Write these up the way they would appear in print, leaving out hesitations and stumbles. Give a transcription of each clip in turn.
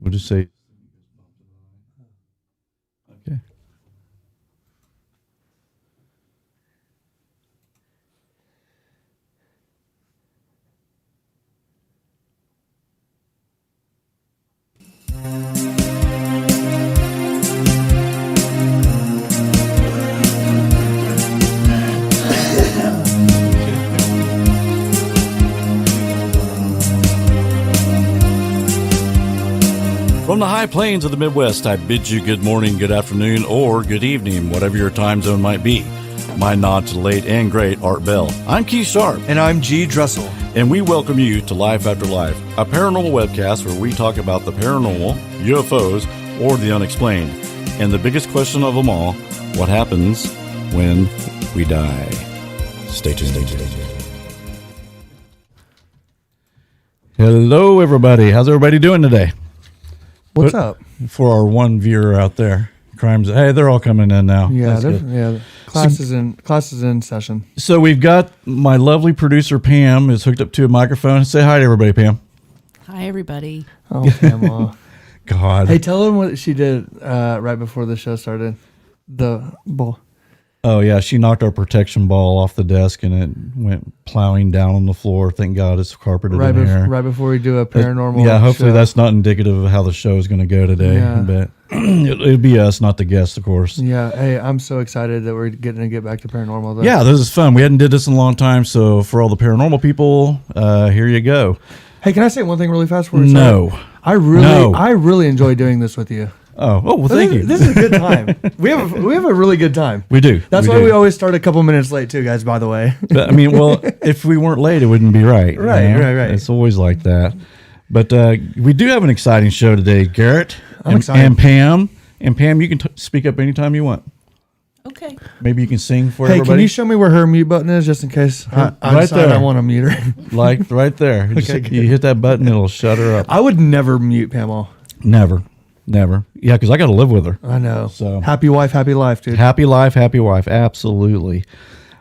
We'll just say. Okay. From the high plains of the Midwest, I bid you good morning, good afternoon, or good evening, whatever your time zone might be. My nod to the late and great Art Bell. I'm Keith Sharp. And I'm G. Dressel. And we welcome you to Life After Life, a paranormal webcast where we talk about the paranormal, UFOs, or the unexplained. And the biggest question of them all, what happens when we die? Stay tuned. Hello, everybody. How's everybody doing today? What's up? For our one viewer out there, crimes. Hey, they're all coming in now. Yeah, class is in session. So we've got my lovely producer Pam is hooked up to a microphone. Say hi to everybody, Pam. Hi, everybody. Oh, Pamela. God. Hey, tell them what she did right before the show started. The ball. Oh yeah, she knocked our protection ball off the desk and it went plowing down on the floor. Thank God it's carpeted in here. Right before we do a paranormal. Yeah, hopefully show. That's not indicative of how the show is going to go today. Yeah. But it'll be us, not the guests, of course. Yeah. Hey, I'm so excited that we're getting to get back to paranormal. Though. Yeah, this is fun. We hadn't did this in a long time, so for all the paranormal people, here you go. Hey, can I say one thing really fast? No. I really enjoy doing this with you. Oh, well, thank you. This is a good time. we have a really good time. We do. That's why we always start a couple minutes late too, guys. By the way. But I mean, well, if we weren't late, it wouldn't be right. Right. It's always like that. But we do have an exciting show today, Garrett. I'm excited. And Pam. And Pam, you can speak up anytime you want. Okay. Maybe you can sing for Hey, everybody. can you show me where her mute button is, just in case I Right decide there. I want to mute her? Like right there. Okay, You hit that button, it'll shut her up. I would never mute Pamela. Never. Yeah, because I got to live with her. I know. So happy wife, happy life, dude. Happy life, happy wife. Absolutely.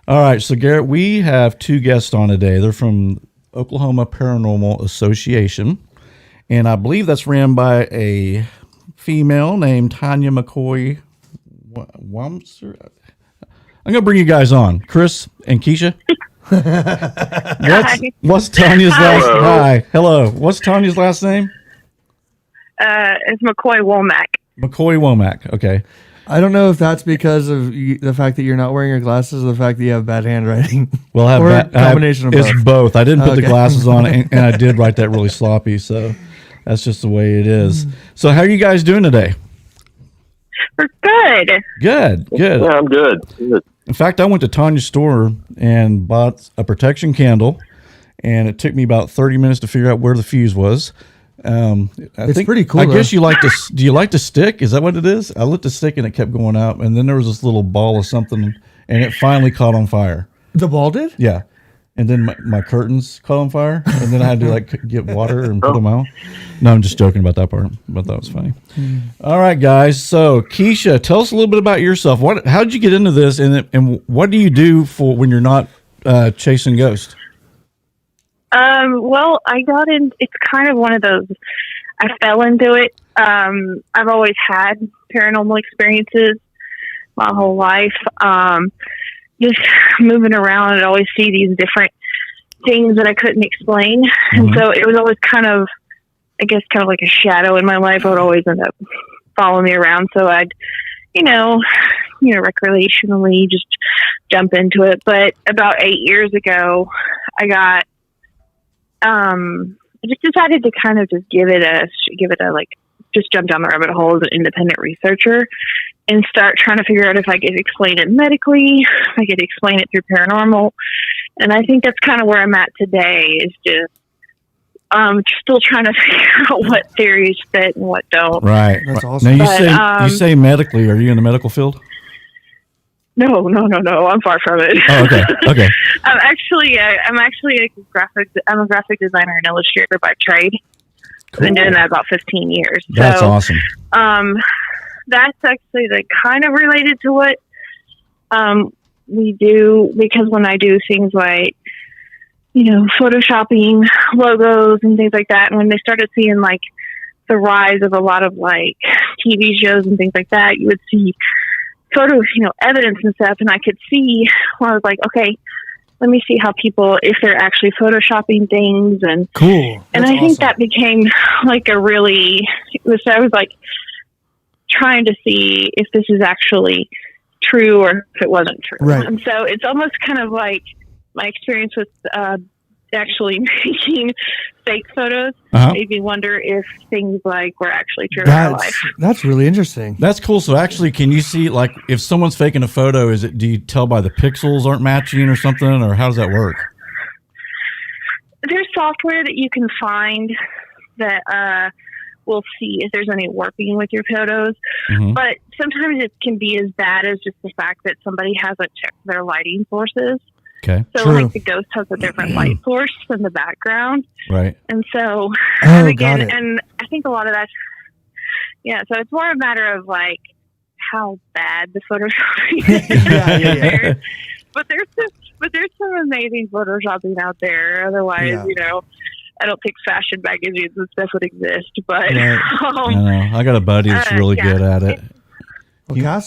All right. So, Garrett, we have two guests on today. They're from Oklahoma Paranormal Association. And I believe that's ran by a female named Tanya McCoy. Wamser? I'm going to bring you guys on. Chris and Keisha. What's Tanya's last name? Hi. Hello. What's Tanya's last name? It's McCoy Womack. McCoy Womack. Okay. I don't know if that's because of the fact that you're not wearing your glasses or the fact that you have bad handwriting. Well, I have or a combination of both. It's both. I didn't put the Okay. glasses on, and I did write that really sloppy. So that's just the way it is. So how are you guys doing today? We're good. Good. Yeah, I'm good. In fact, I went to Tanya's store and bought a protection candle, and it took me about 30 minutes to figure out where the fuse was. It's pretty cool. I guess you like to. Do you like to stick? Is that what it is? I lit the stick and it kept going out, and then there was this little ball of something, and it finally caught on fire. The ball did? Yeah, and then my curtains caught on fire, and then I had to get water and put them out. No, I'm just joking about that part, but that was funny. All right, guys. So Keisha, tell us a little bit about yourself. How did you get into this, and what do you do for when you're not chasing ghosts? Well, I got in. It's kind of one of those. I fell into it. I've always had paranormal experiences my whole life. Just moving around, I'd always see these different things that I couldn't explain, and so it was always kind of like a shadow in my life. It would always end up following me around. So I'd, recreationally just jump into it. But about 8 years ago, I just decided to kind of just give it a just jump down the rabbit hole as an independent researcher and start trying to figure out if I could explain it medically, if I could explain it through paranormal. And I think that's kind of where I'm at today, is just still trying to figure out what theories fit and what don't. Right. That's awesome. Now you say medically. Are you in the medical field? No. I'm far from it. Oh, okay. I'm actually a graphic designer and illustrator by trade. Cool. I've been doing that about 15 years. That's awesome. That's actually kind of related to what we do, because when I do things like, photoshopping logos and things like that, and when they started seeing the rise of a lot of like TV shows and things like that, you would see photos, evidence and stuff. And I could see, I was like, okay, let me see how people, if they're actually photoshopping things. And cool. And I think that became like I was like trying to see if this is actually true or if it wasn't true. Right. And so it's almost kind of like my experience with actually making fake photos made me wonder if things like were actually true in real life. That's really interesting. That's cool. So actually, can you see, like, if someone's faking a photo, do you tell by the pixels aren't matching or something, or how does that work? There's software that you can find that will see if there's any warping with your photos. Mm-hmm. But sometimes it can be as bad as just the fact that somebody hasn't checked their lighting sources. Okay. So like the ghost has a different light source than the background. Right. And so got it. and I think a lot of that, so it's more a matter of like how bad the photoshopping is. Yeah. But there's some amazing photoshopping out there. Otherwise, I don't think fashion magazines and stuff would exist. But I know. I got a buddy that's really good at it.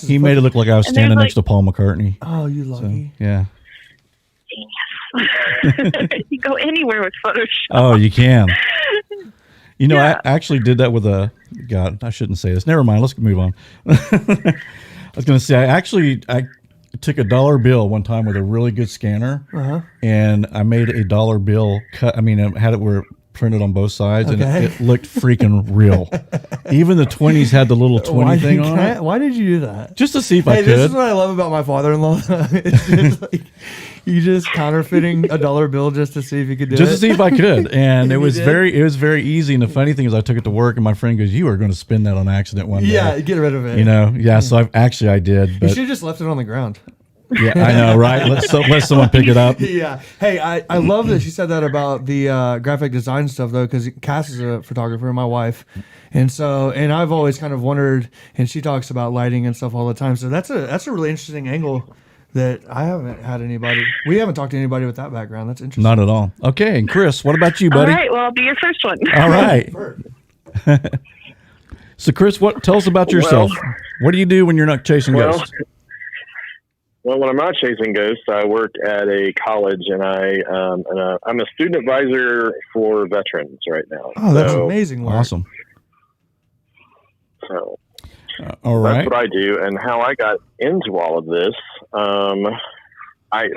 He made it look like I was standing next to Paul McCartney. Oh, you lucky. So, yeah. You go anywhere with Photoshop. Oh, you can. I actually did that with God, I shouldn't say this. Never mind. Let's move on. I was going to say, I took a dollar bill one time with a really good scanner, and I made a dollar bill cut. I mean, I had it where it printed on both sides, and it looked freaking real. Even the 20s had the little 20 thing on it. Why did you do that? Just to see if I could. This is what I love about my father-in-law. It's just like you just counterfeiting a dollar bill just to see if you could do it. Just to see if I could, and it was very easy. And the funny thing is, I took it to work, and my friend goes, "You are going to spin that on accident one day." Yeah, get rid of it. So I did. But you should have just left it on the ground. Yeah, I know, right? Let someone pick it up. Yeah. Hey, I love that she said that about the graphic design stuff, though, because Cass is a photographer, my wife. And I've always kind of wondered, and she talks about lighting and stuff all the time. So that's a really interesting angle that I haven't had we haven't talked to anybody with that background. That's interesting. Not at all. Okay, and Chris, what about you, buddy? All right, well, I'll be your first one. All right. So, Chris, tell us about yourself. What do you do when you're not chasing ghosts? Well, when I'm not chasing ghosts, I work at a college, and I'm a student advisor for veterans right now. Oh, that's amazing work. Awesome. So, all right. That's what I do, and how I got into all of this. I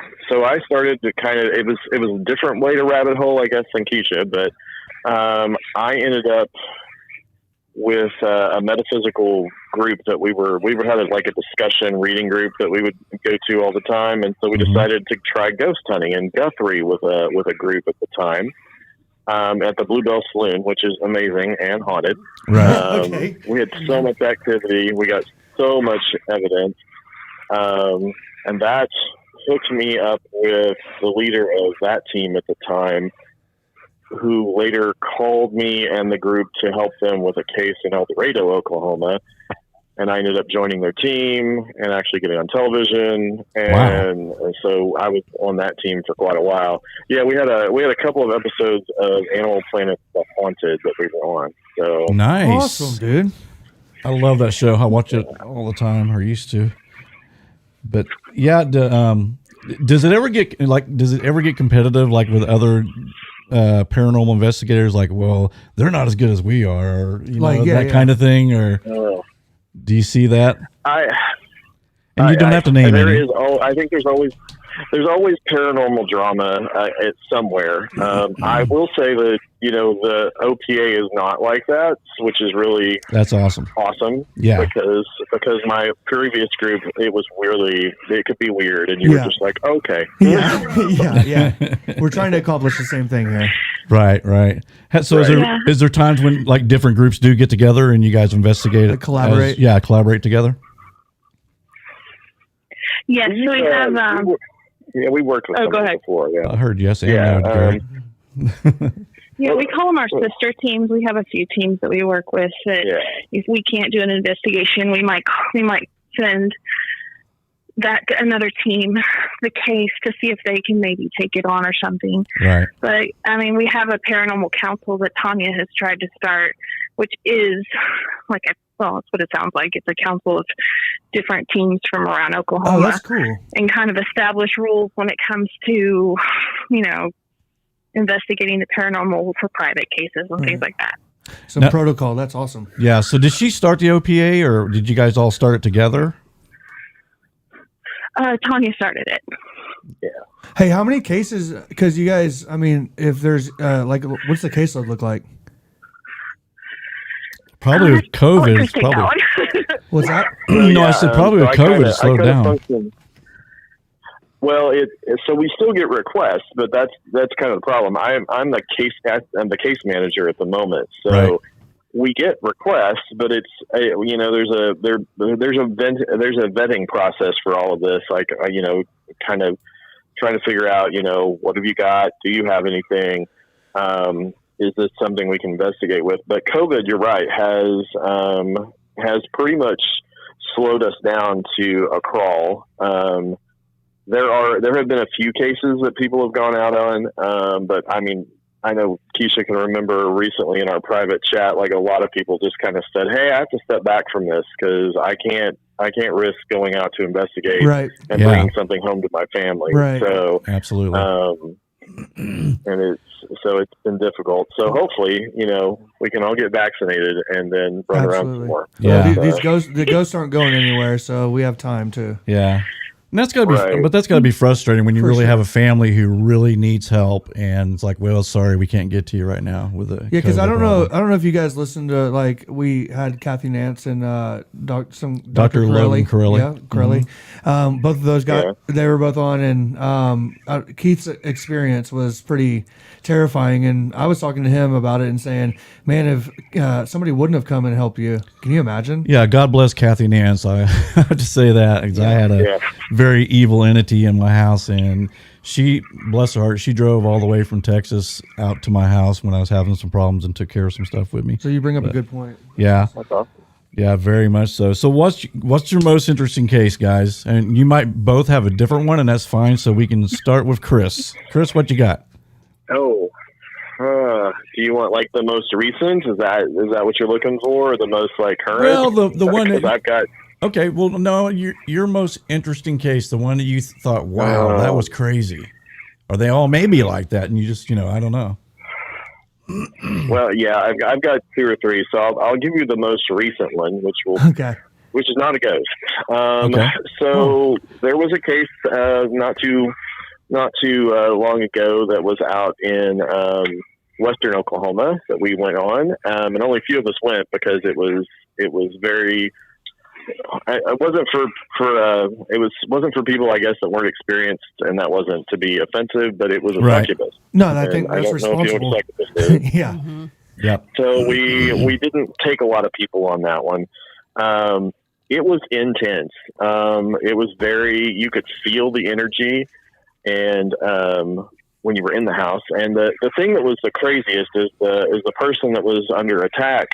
started to it was a different way to rabbit hole, I guess, than Keisha, but I ended up with a metaphysical group that we were having like a discussion reading group that we would go to all the time, and so we decided to try ghost hunting in Guthrie with a group at the time at the Bluebell Saloon, which is amazing and haunted. Right. We had so much activity, we got so much evidence, and that hooked me up with the leader of that team at the time, who later called me and the group to help them with a case in El Dorado, Oklahoma. And I ended up joining their team and actually getting on television. And so I was on that team for quite a while. Yeah, we had a couple of episodes of Animal Planet The Haunted that we were on. So nice. Awesome, dude. I love that show. I watch it all the time, or used to. But yeah, does it ever get competitive, like with other paranormal investigators? Like, well, they're not as good as we are, or that kind of thing, or do you see that? And you don't have to name it. I think there's always paranormal drama somewhere. I will say that the OPA is not like that, which is really that's awesome. Yeah, because my previous group, it could be weird, and you were just like, okay, yeah. We're trying to accomplish the same thing here. Right. So is there times when like different groups do get together and you guys investigate, collaborate? Collaborate together. Yes, so we have. We worked with them before. Yeah, I heard yes and no. Garrett. Yeah, we call them our sister teams. We have a few teams that we work with that if we can't do an investigation, we might send another team the case to see if they can maybe take it on or something. Right. But I mean, we have a paranormal council that Tanya has tried to start which is well, that's what it sounds like. It's a council of different teams from around Oklahoma. Oh, that's cool. And kind of establish rules when it comes to, investigating the paranormal for private cases and things like that. Some protocol. That's awesome. Yeah. So did she start the OPA, or did you guys all start it together? Tanya started it. Yeah. Hey, how many cases? Because you guys, if there's what's the caseload look like? Probably with COVID. It's probably. What's that? No, I said probably with COVID it slowed down. Well, so we still get requests, but that's kind of the problem. I'm the case manager at the moment, so right. We get requests, but it's there's a vetting process for all of this. Like kind of trying to figure out what have you got? Do you have anything? Is this something we can investigate with? But COVID, you're right, has pretty much slowed us down to a crawl. There have been a few cases that people have gone out on, but I know Keisha can remember recently in our private chat, like a lot of people just kind of said, "Hey, I have to step back from this because I can't risk going out to investigate right. and bringing something home to my family." Right. So absolutely, and it's been difficult. So hopefully, we can all get vaccinated and then run around some more. Yeah, the ghosts aren't going anywhere, so we have time to. Yeah. And that's gotta be, Right. but that's gotta be frustrating when you For really sure. have a family who really needs help, and it's like, well, sorry, we can't get to you right now with the Because I COVID don't know problem. if you guys listened to we had Kathy Nance and Dr. Logan Corelli. Yeah, Corelli. Both of those they were both on, and Keith's experience was pretty terrifying. And I was talking to him about it and saying, "Man, if somebody wouldn't have come and helped you, can you imagine?" Yeah, God bless Kathy Nance. I have to say that because I had a very evil entity in my house, and she, bless her heart, she drove all the way from Texas out to my house when I was having some problems and took care of some stuff with me. So you bring up a good point. Yeah, That's awesome. yeah, very much so. So what's your most interesting case, guys? And you might both have a different one, and that's fine. So we can start with Chris. Chris, what you got? Oh, do you want like the most recent? Is that what you're looking for, or the most like current? Well, the one that I've got. Okay, well, no, your most interesting case, the one that you thought, wow, that was crazy. Are they all maybe like that, and you just, I don't know. Well, yeah, I've got two or three, so I'll give you the most recent one, which is not a ghost. Okay. So there was a case not too long ago that was out in western Oklahoma that we went on, and only a few of us went because it was very. It wasn't for people, I guess, that weren't experienced, and that wasn't to be offensive, but it was a succubus. No, I think that's responsible. Yeah. Mm-hmm. Yep. So we didn't take a lot of people on that one. It was intense. It was you could feel the energy, and when you were in the house. And the thing that was the craziest is the person that was under attack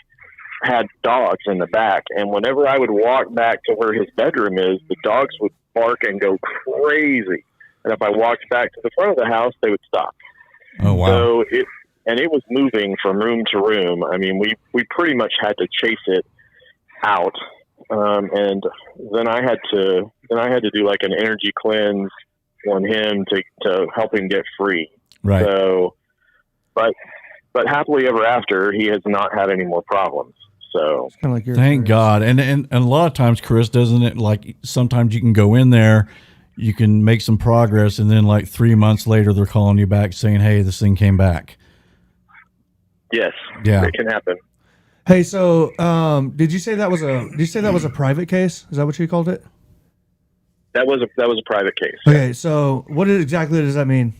had dogs in the back, and whenever I would walk back to where his bedroom is, the dogs would bark and go crazy. And if I walked back to the front of the house, they would stop. Oh wow! So it was moving from room to room. I mean, we pretty much had to chase it out, and then I had to do like an energy cleanse on him to help him get free. Right. So, but happily ever after, he has not had any more problems. So Kind of like your Thank experience. God. And a lot of times, Chris, doesn't it, like sometimes you can go in there, you can make some progress, and then like 3 months later, they're calling you back saying, hey, this thing came back. yes, Yeah. it can happen. Hey, so did you say that was a private case? Is that what you called it? That was a private case. Okay, so what exactly does that mean?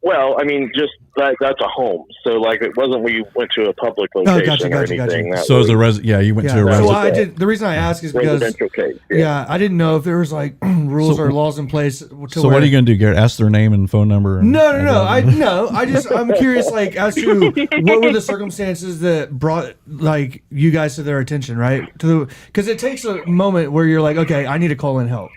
Well, I mean, just that's a home. So, like, it wasn't we went to a public location gotcha, or gotcha. anything. That So was as a you went to a So residence. I did. The reason I ask is because residential case. I didn't know if there was like rules So- or laws in place. So what are you going to do, Garrett? Ask their name and phone number? And, No. I'm curious, like, as to what were the circumstances that brought like you guys to their attention, right? Because it takes a moment where you're like, okay, I need to call in help.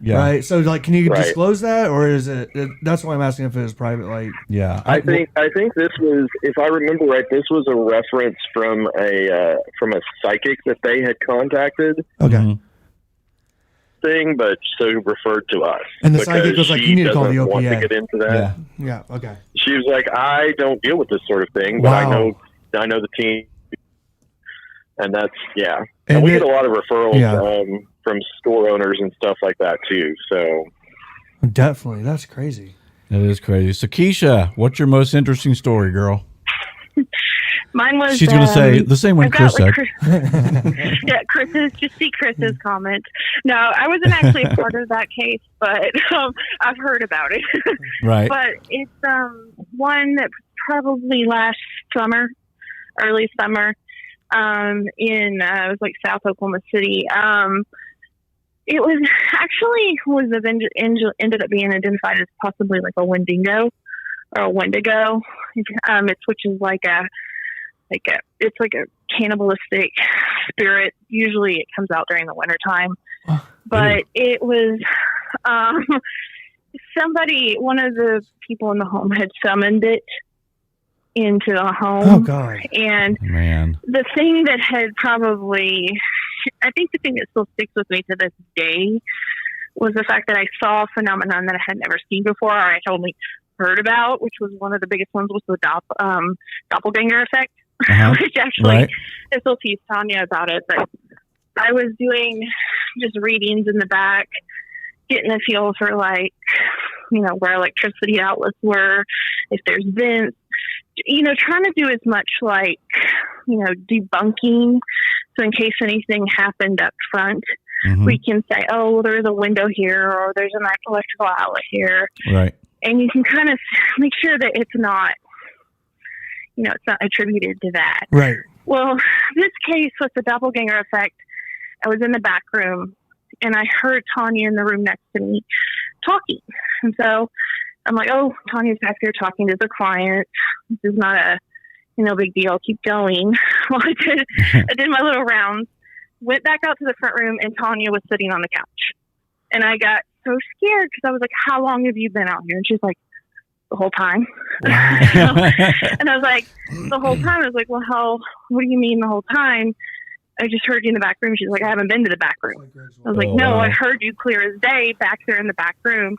Yeah. Right. So like, can you Right. disclose that, or is it? That's why I'm asking if it was private. Like, Yeah. I think this was, if I remember right, this was a reference from a psychic that they had contacted okay. Mhm. thing, but so referred to us. And the because psychic was like, she "You need to call doesn't the want to OPA." get into that. Yeah. Yeah. Okay. She was like, I don't deal with this sort of thing, but Wow. I know the team, and that's yeah. And And we it- get a lot of referrals Yeah. from store owners and stuff like that too. So Definitely. That's crazy. That is crazy. So, Keisha, what's your most interesting story, girl? Mine was. She's going to say the same one I've Chris got, said. like, yeah, Chris's. Just see Chris's comment. No, I wasn't actually a part of that case, but I've heard about it. Right. But it's one that probably last summer, early summer, in it was like South Oklahoma City. It ended up being identified as possibly like a Wendigo or a Wendigo. Which is it's like a cannibalistic spirit. Usually it comes out during the wintertime. But it was one of the people in the home had summoned it into the home. Oh God. And Man. the thing that had I think the thing that still sticks with me to this day was the fact that I saw a phenomenon that I had never seen before, or I had only heard about, which was one of the biggest ones was the doppelganger effect, which actually Right. I still tease Tanya about it. But I was doing just readings in the back, getting a feel for where electricity outlets were, if there's vents, trying to do as much debunking. So in case anything happened up front, we can say, oh, well, there's a window here, or there's an electrical outlet here. Right. And you can kind of make sure that it's not attributed to that. Right. Well, this case with the doppelganger effect, I was in the back room and I heard Tanya in the room next to me talking. And so I'm like, oh, Tanya's back there talking to the client. This is not a, big deal. I'll keep going. Well, I did my little rounds, went back out to the front room, and Tanya was sitting on the couch. And I got so scared because I was like, how long have you been out here? And she's like, the whole time. Wow. And I was like, the whole time? I was like, well, what do you mean the whole time? I just heard you in the back room. She's like, I haven't been to the back room. I was like, no, wow. I heard you clear as day back there in the back room.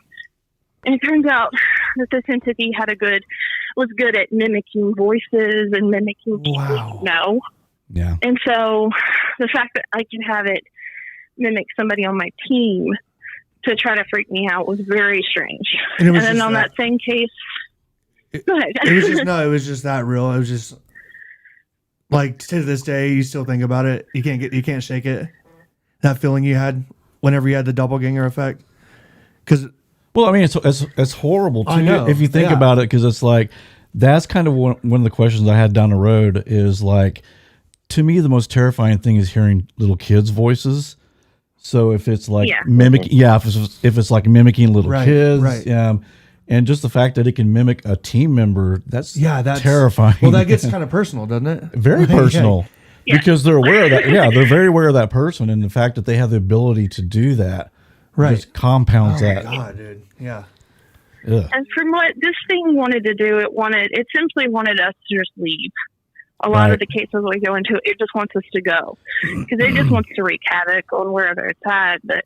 And it turns out that this entity was good at mimicking voices and mimicking people you know. Yeah. And so the fact that I could have it mimic somebody on my team to try to freak me out was very strange. And then on that same case, go ahead. It was just that real. It was just like, to this day, you still think about it. You can't shake it. That feeling you had whenever you had the doppelganger effect. Because Well, I mean, it's horrible too I know, if you think yeah. about it, because it's like that's kind of one of the questions I had down the road is like, to me, the most terrifying thing is hearing little kids' voices. So if it's like if it's like mimicking little Right, kids, right. and just the fact that it can mimic a team member, that's that's terrifying. Well, that gets kind of personal, doesn't it? very Like, personal. Yeah. Because they're aware of that. Yeah, they're very aware of that person, and the fact that they have the ability to do that Right. just compounds Oh my that. God, dude. Yeah. Ugh. And from what this thing wanted to do, it simply wanted us to just leave. A lot Right. of the cases we go into, it just wants us to go because it just wants to wreak havoc on wherever it's at. But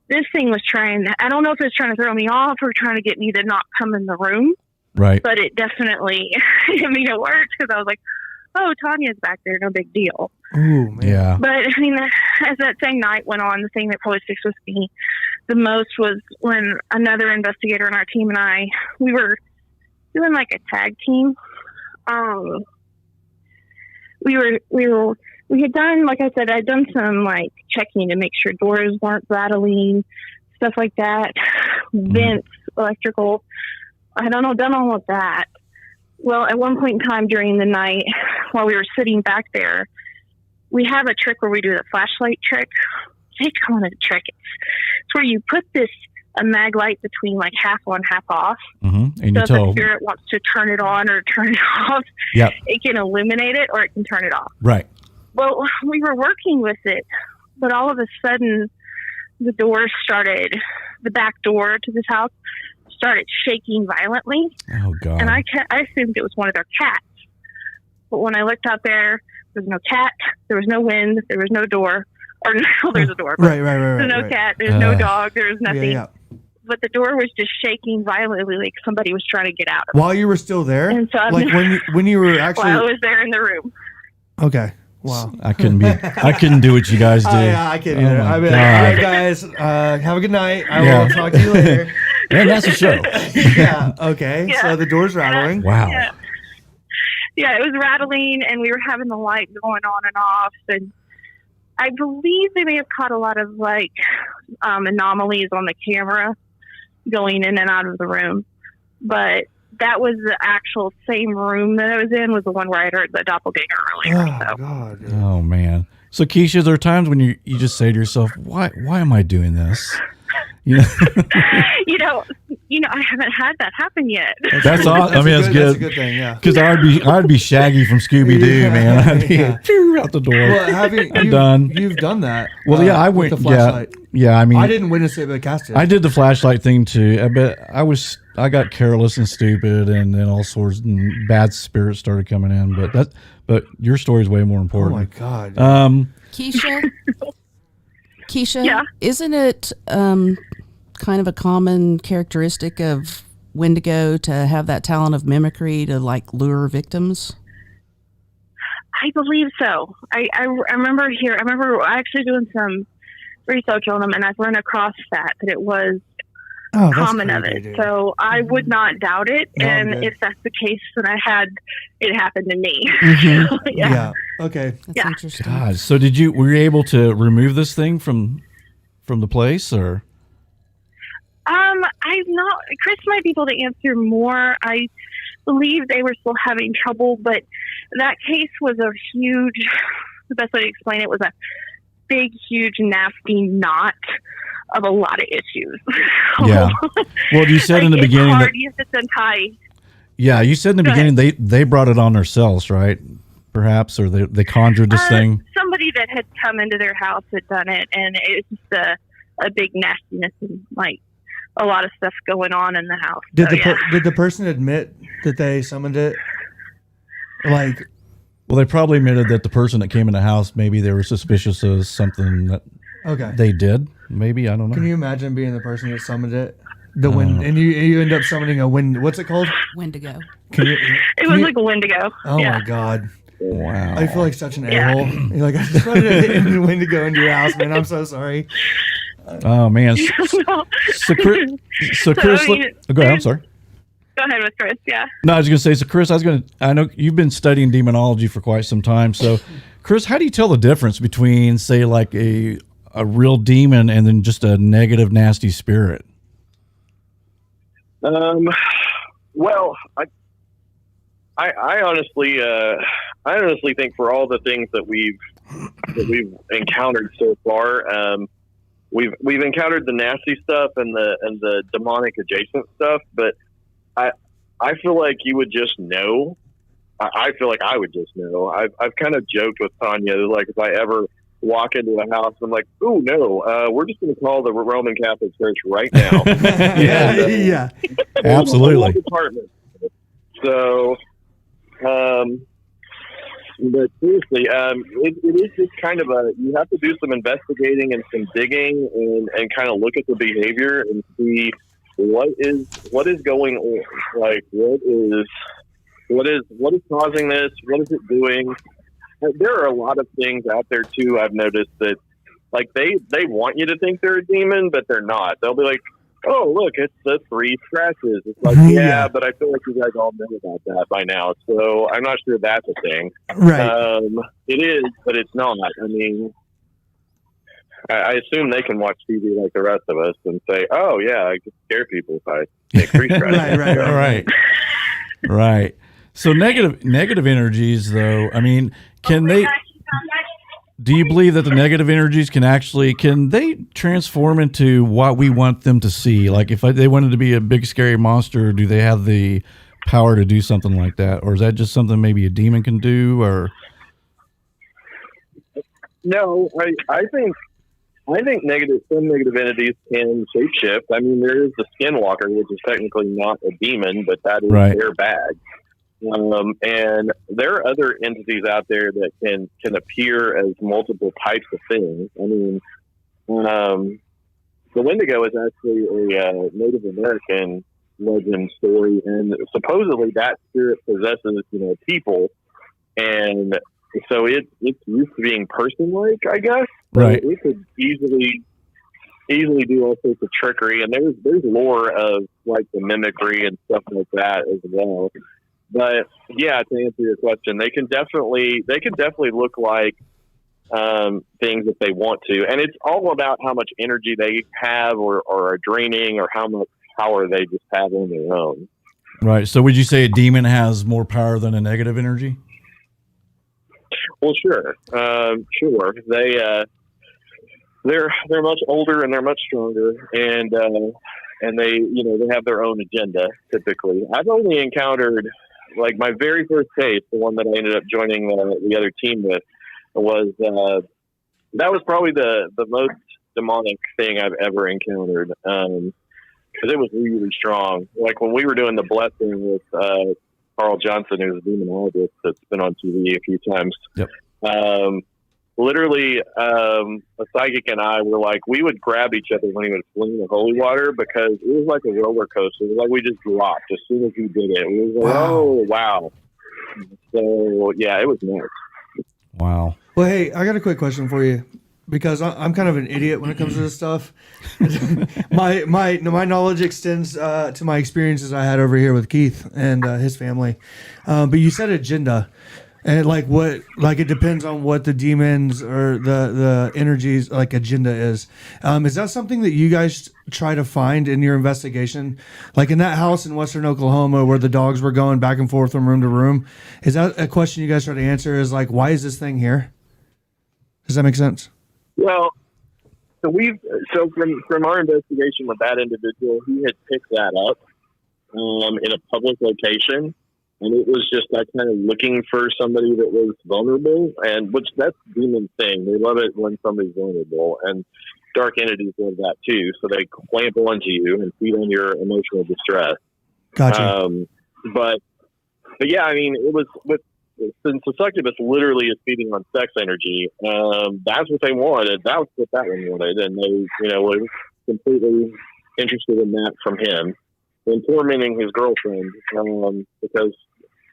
this thing was I don't know if it's trying to throw me off or trying to get me to not come in the room, Right. but it definitely, it worked because I was like, oh, Tanya's back there, no big deal. Ooh, man. Yeah. But I mean, as that same night went on, the thing that probably sticks with me the most was when another investigator on our team and we were doing like a tag team. We had done, like I said, I'd done some like checking to make sure doors weren't rattling, stuff like that, vents, electrical. I had done all of that. Well, at one point in time during the night, while we were sitting back there, we have a trick where we do the flashlight trick. I hate calling it a trick. It's where you put a mag light between like half on, half off. Mm-hmm. And So you if tell. the spirit wants to turn it on or turn it off, Yep. it can illuminate it or it can turn it off. Right. Well, we were working with it, but all of a sudden the back door to this house started shaking violently. Oh God. And I assumed it was one of their cats. But when I looked out there was no cat, there was no wind, there was no door. Or no, there's a door. But Right. there's no cat, there's no dog, there's nothing. Yeah. But the door was just shaking violently, like somebody was trying to get out of it. While you were still there, And so like when you were actually while I was there in the room. okay. Wow. I couldn't do what you guys do. I can't either. Oh my I mean, God. all right, guys, have a good night. I Yeah. will talk to you later. And that's a show. Yeah. Okay. Yeah. So the door's rattling. Wow. Yeah, it was rattling, and we were having the light going on and off. And I believe they may have caught a lot of anomalies on the camera going in and out of the room. But that was the actual same room that I was in, was the one where I heard the doppelganger earlier. Oh So. God. Oh man. So Keisha, there are times when you just say to yourself, why am I doing this? You know, I haven't had that happen yet. that's awesome. I mean, that's That's a good. good thing. Yeah. Because I'd be Shaggy from Scooby Doo, Yeah, man. I'd be yeah. out the door. Well, I'm done. You've done that. Well, yeah, I went. with the flashlight. Yeah. I mean, I didn't witness it, but Cass did. I did the flashlight thing too. I got careless and stupid, and then all sorts and bad spirits started coming in. But your story is way more Oh important. my God. Keisha, Yeah. isn't it kind of a common characteristic of Wendigo to have that talent of mimicry to like lure victims? I believe so. I remember actually doing some research on them, and I've run across that it was Oh, that's common of creepy, it. dude. So I would not doubt it. No, I'm And good. if that's the case, then it happened to me. Mhm. yeah. Yeah. Okay. That's Yeah. interesting. God. So were you able to remove this thing from the place, or? I'm not. Chris might be able to answer more. I believe they were still having trouble, but that case was a huge. The best way to explain it was a big, huge, nasty knot of a lot of issues. Yeah. Well, you said in the it's beginning hard. that. You have to untie. Yeah, you said in the Go beginning they brought it on themselves, right? Perhaps, or they conjured this thing. Somebody that had come into their house had done it, and it was just a big nastiness and like a lot of stuff going on in the house. Did So, did the person admit that they summoned it? Like, Well, they probably admitted that the person that came in the house, maybe they were suspicious of something that okay. they did. Maybe, I don't know. Can you imagine being the person that summoned it? The wind, and you end up summoning a wind. What's it called? Wendigo. Can you? it was like a Wendigo. Oh yeah. my God! Wow. I feel like such an Yeah. a-hole. You're like, I just wanted a wind to go into your house, man. I'm so sorry. Oh man. So Chris, I mean, go ahead. I'm sorry. Go ahead with Chris. Yeah. No, I was going to say. So Chris, I know you've been studying demonology for quite some time. So, Chris, how do you tell the difference between, say, like a real demon and then just a negative, nasty spirit? Well, I honestly think for all the things that we've encountered so far, we've encountered the nasty stuff and the demonic adjacent stuff, but I feel like you would just know. I feel like I would just know. I've kind of joked with Tanya, like if I ever walk into a house, I'm like, oh no, we're just going to call the Roman Catholic Church right now. Yeah. Absolutely. Department. So, but seriously, it is just kind of you have to do some investigating and some digging and kind of look at the behavior and see what is going on. Like what is causing this? What is it doing? There are a lot of things out there too. I've noticed that like they want you to think they're a demon, but they're not. They'll be like, oh, look, it's the 3 scratches. It's like, yeah, but I feel like you guys all know about that by now. So I'm not sure that's a thing. Right. It is, but it's not. I mean, I assume they can watch TV like the rest of us and say, oh, yeah, I can scare people if I take 3 scratches. Right. Right. So negative energies, though, I mean, do you believe that the negative energies can they transform into what we want them to see? Like if they wanted to be a big scary monster, do they have the power to do something like that? Or is that just something maybe a demon can do? Or No, I I think some negative entities can shapeshift. I mean, there is the skinwalker, which is technically not a demon, but that is Right. their bag. And there are other entities out there that can appear as multiple types of things. I mean, the Wendigo is actually a Native American legend story, and supposedly that spirit possesses, people, and so it's used to being person-like, I guess. So Right. it could easily do all sorts of trickery, and there's lore of like the mimicry and stuff like that as well. But yeah, to answer your question, they can definitely look like things if they want to, and it's all about how much energy they have or are draining, or how much power they just have on their own. Right. So would you say a demon has more power than a negative energy? Well, sure. They're much older and they're much stronger, and they they have their own agenda typically. I've only encountered, like, my very first case, the one that I ended up joining the other team with, was that was probably the most demonic thing I've ever encountered, because it was really strong. Like when we were doing the blessing with Carl Johnson, who's a demonologist that's been on TV a few times. Yep. Literally, a psychic and I were like, we would grab each other when he would fling the holy water, because it was like a roller coaster. It was like we just dropped as soon as he did it. It was like, oh, wow. So, yeah, it was nice. Wow. Well, hey, I got a quick question for you, because I'm kind of an idiot when it comes to this stuff. my knowledge extends to my experiences I had over here with Keith and his family. But you said agenda, and it depends on what the demons or the energies like agenda is. Is that something that you guys try to find in your investigation? Like in that house in Western Oklahoma where the dogs were going back and forth from room to room, is that a question you guys try to answer? Is like, why is this thing here? Does that make sense? Well, so from our investigation with that individual, he had picked that up in a public location, and it was just that kind of looking for somebody that was vulnerable, and which that's the demon thing. They love it when somebody's vulnerable, and dark entities love that too. So they clamp onto you and feed on your emotional distress. Gotcha. But yeah, I mean, it was since the succubus literally is feeding on sex energy, that's what they wanted. That's what that one wanted, and they, were completely interested in that from him, and tormenting his girlfriend because,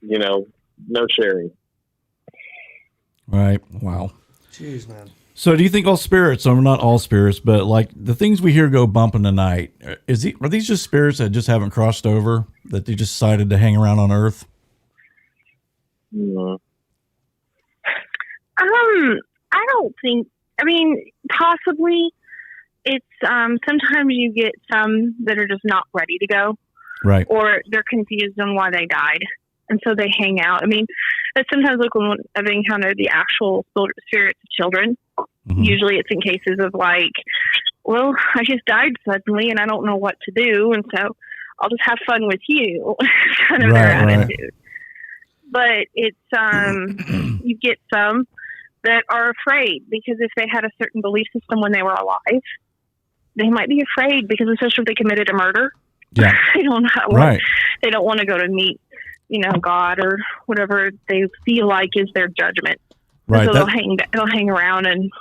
no sharing. Right. Wow. Jeez, man. So do you think all spirits, or not all spirits, but like the things we hear go bump in the night, are these just spirits that just haven't crossed over, that they just decided to hang around on Earth? I don't think. I mean, possibly. It's sometimes you get some that are just not ready to go, Right. or they're confused on why they died, and so they hang out. I mean, it's sometimes like when I've encountered the actual spirits of children. Mm-hmm. Usually, it's in cases of like, well, I just died suddenly, and I don't know what to do, and so I'll just have fun with you. Kind of their attitude. But it's you get some that are afraid because if they had a certain belief system when they were alive, they might be afraid because especially if they committed a murder. Yeah. They don't they don't want to go to meet, God or whatever they feel like is their judgment. Right. So they'll hang around and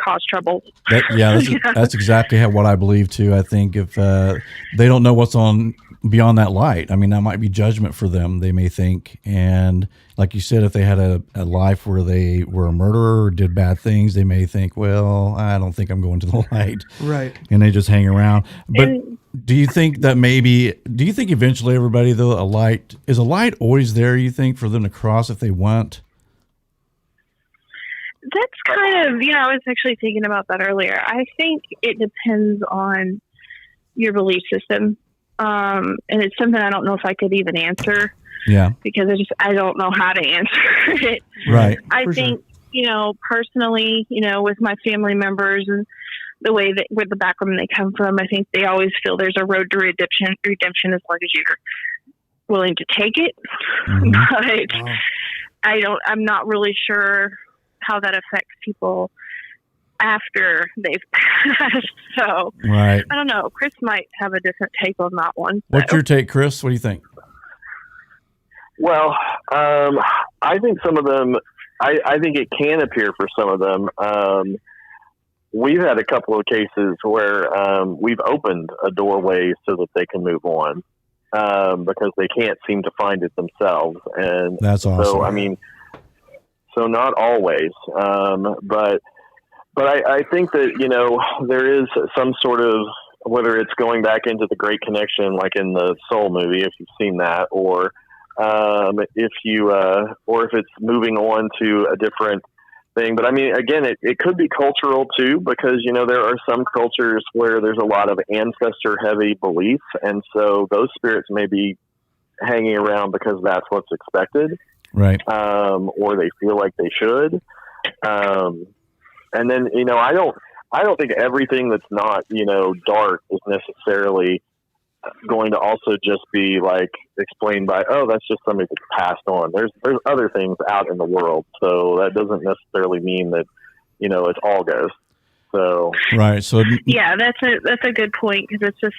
cause trouble. That's exactly what I believe too. I think if they don't know what's on beyond that light, I mean, that might be judgment for them, they may think. And like you said, if they had a life where they were a murderer or did bad things, they may think, well, I don't think I'm going to the light. Right. And they just hang around. But do you think eventually everybody, though, is a light always there, you think, for them to cross if they want? That's kind of, I was actually thinking about that earlier. I think it depends on your belief system. And it's something I don't know if I could even answer. Yeah. Because I don't know how to answer it. Right. I think, personally, with my family members and the way that where the background they come from, I think they always feel there's a road to redemption as long as you're willing to take it. Mm-hmm. But I'm not really sure how that affects people after they've passed. So Right. I don't know. Chris might have a different take on that one. What's your take, Chris? What do you think? Well, I think some of them, I think it can appear for some of them. We've had a couple of cases where we've opened a doorway so that they can move on because they can't seem to find it themselves. And That's awesome. So, I mean, so not always, but I think that, you know, there is some sort of, whether it's going back into the Great Connection, like in the Soul movie, if you've seen that, or if it's moving on to a different thing. But I mean, again, it could be cultural too, because, you know, there are some cultures where there's a lot of ancestor heavy beliefs. And so those spirits may be hanging around because that's what's expected. Right. Or they feel like they should. And then, you know, I don't think everything that's not, you know, dark is necessarily going to also just be like explained by, oh, that's just somebody that's passed on. There's other things out in the world. So that doesn't necessarily mean that, you know, it's all ghosts. So, right. So yeah, that's a good point. Cause it's just,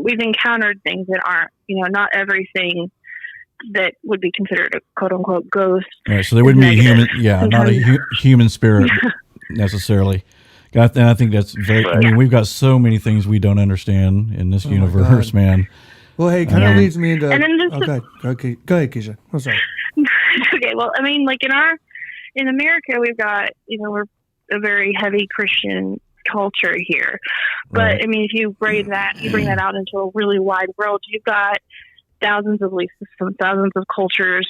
we've encountered things that aren't, you know, not everything that would be considered a quote unquote ghost. Right. So they wouldn't be human. Yeah. Sometimes. Not a human spirit necessarily. And I think that's very, I mean, we've got so many things we don't understand in this universe, man. Well, hey, it kind of leads me into. And then okay, go ahead, Keisha. I'm sorry. Okay, well, I mean, like in America, we've got, you know, we're a very heavy Christian culture here, but Right. I mean, if you bring that out into a really wide world, you've got thousands of belief systems, thousands of cultures.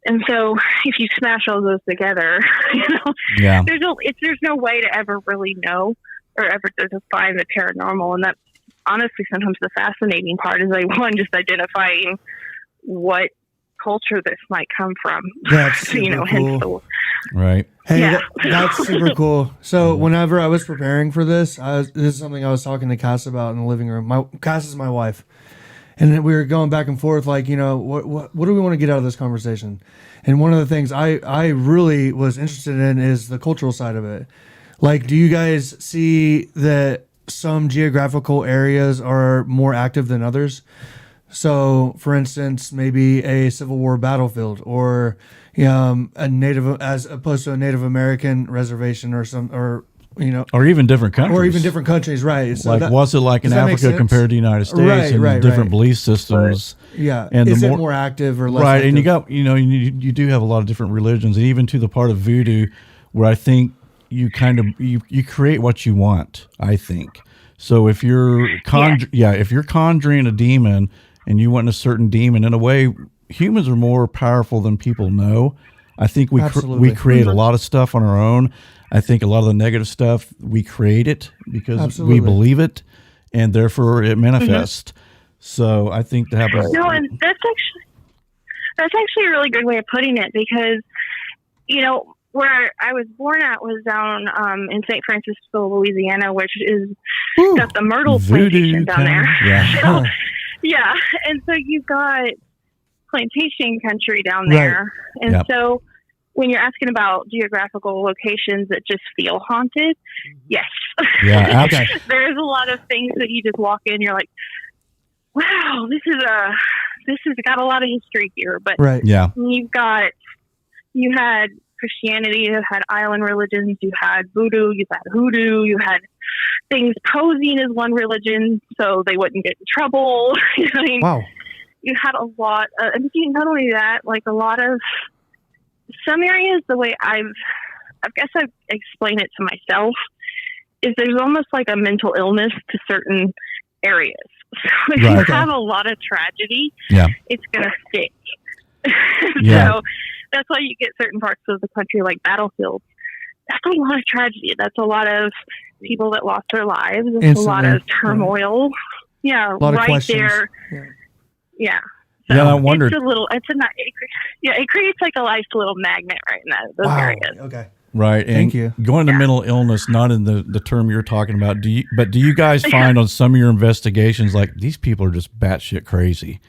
And so if you smash all those together, you know, Yeah. there's no way to ever really know or ever to define the paranormal. And that's honestly sometimes the fascinating part is just identifying what culture this might come from. That's you know, super hence cool. Right. Hey, Yeah. that's super cool. So whenever I was preparing for this, this is something I was talking to Cass about in the living room. Cass is my wife. And then we were going back and forth, like, you know, what do we want to get out of this conversation? And one of the things I really was interested in is the cultural side of it. Like, do you guys see that some geographical areas are more active than others? So, for instance, maybe a Civil War battlefield, or a Native, as opposed to a Native American reservation, or you know, Or even different countries. or even different countries, right? So Like, what's it like in does that make Africa sense? compared to the United States, Right, and right, different right. belief systems? Yeah, And is the it more- more active or less? Right, active? and you got, you know, you do have a lot of different religions, and even to the part of voodoo where I think you kind of you create what you want. I think so. If you're if you're conjuring a demon and you want a certain demon, in a way, humans are more powerful than people know. I think we Absolutely. create a lot of stuff on our own. I think a lot of the negative stuff we create it because Absolutely. we believe it, and therefore it manifests. So I think that happens. No, and that's actually a really good way of putting it, because, you know, where I was born at was down in St. Francisco, Louisiana, which is got the myrtle plantation down there. Yeah. So, yeah, and so you've got plantation country down there, and Yep. so when you're asking about geographical locations that just feel haunted, yes, Yeah, absolutely. there's a lot of things that you just walk in, you're like, wow, this has got a lot of history here. But right. Yeah. you had Christianity, you had island religions, you had voodoo, you had hoodoo, you had things posing as one religion so they wouldn't get in trouble. You know what I mean? Wow. You had a lot of, and not only that, like a lot of some areas, the way I guess I've explained it to myself is there's almost like a mental illness to certain areas. So if Right. you have a lot of tragedy, Yeah. it's going to stick. Yeah. So that's why you get certain parts of the country like battlefields. That's a lot of tragedy. That's a lot of people that lost their lives. It's a lot of turmoil. Yeah, A lot of right questions. there. Yeah. Yeah. Yeah, I wondered. It creates like a nice little magnet right in those Wow. areas. Okay. Right. And Thank you. going to mental illness, not in the term you're talking about. Do you guys find on some of your investigations, like, these people are just batshit crazy?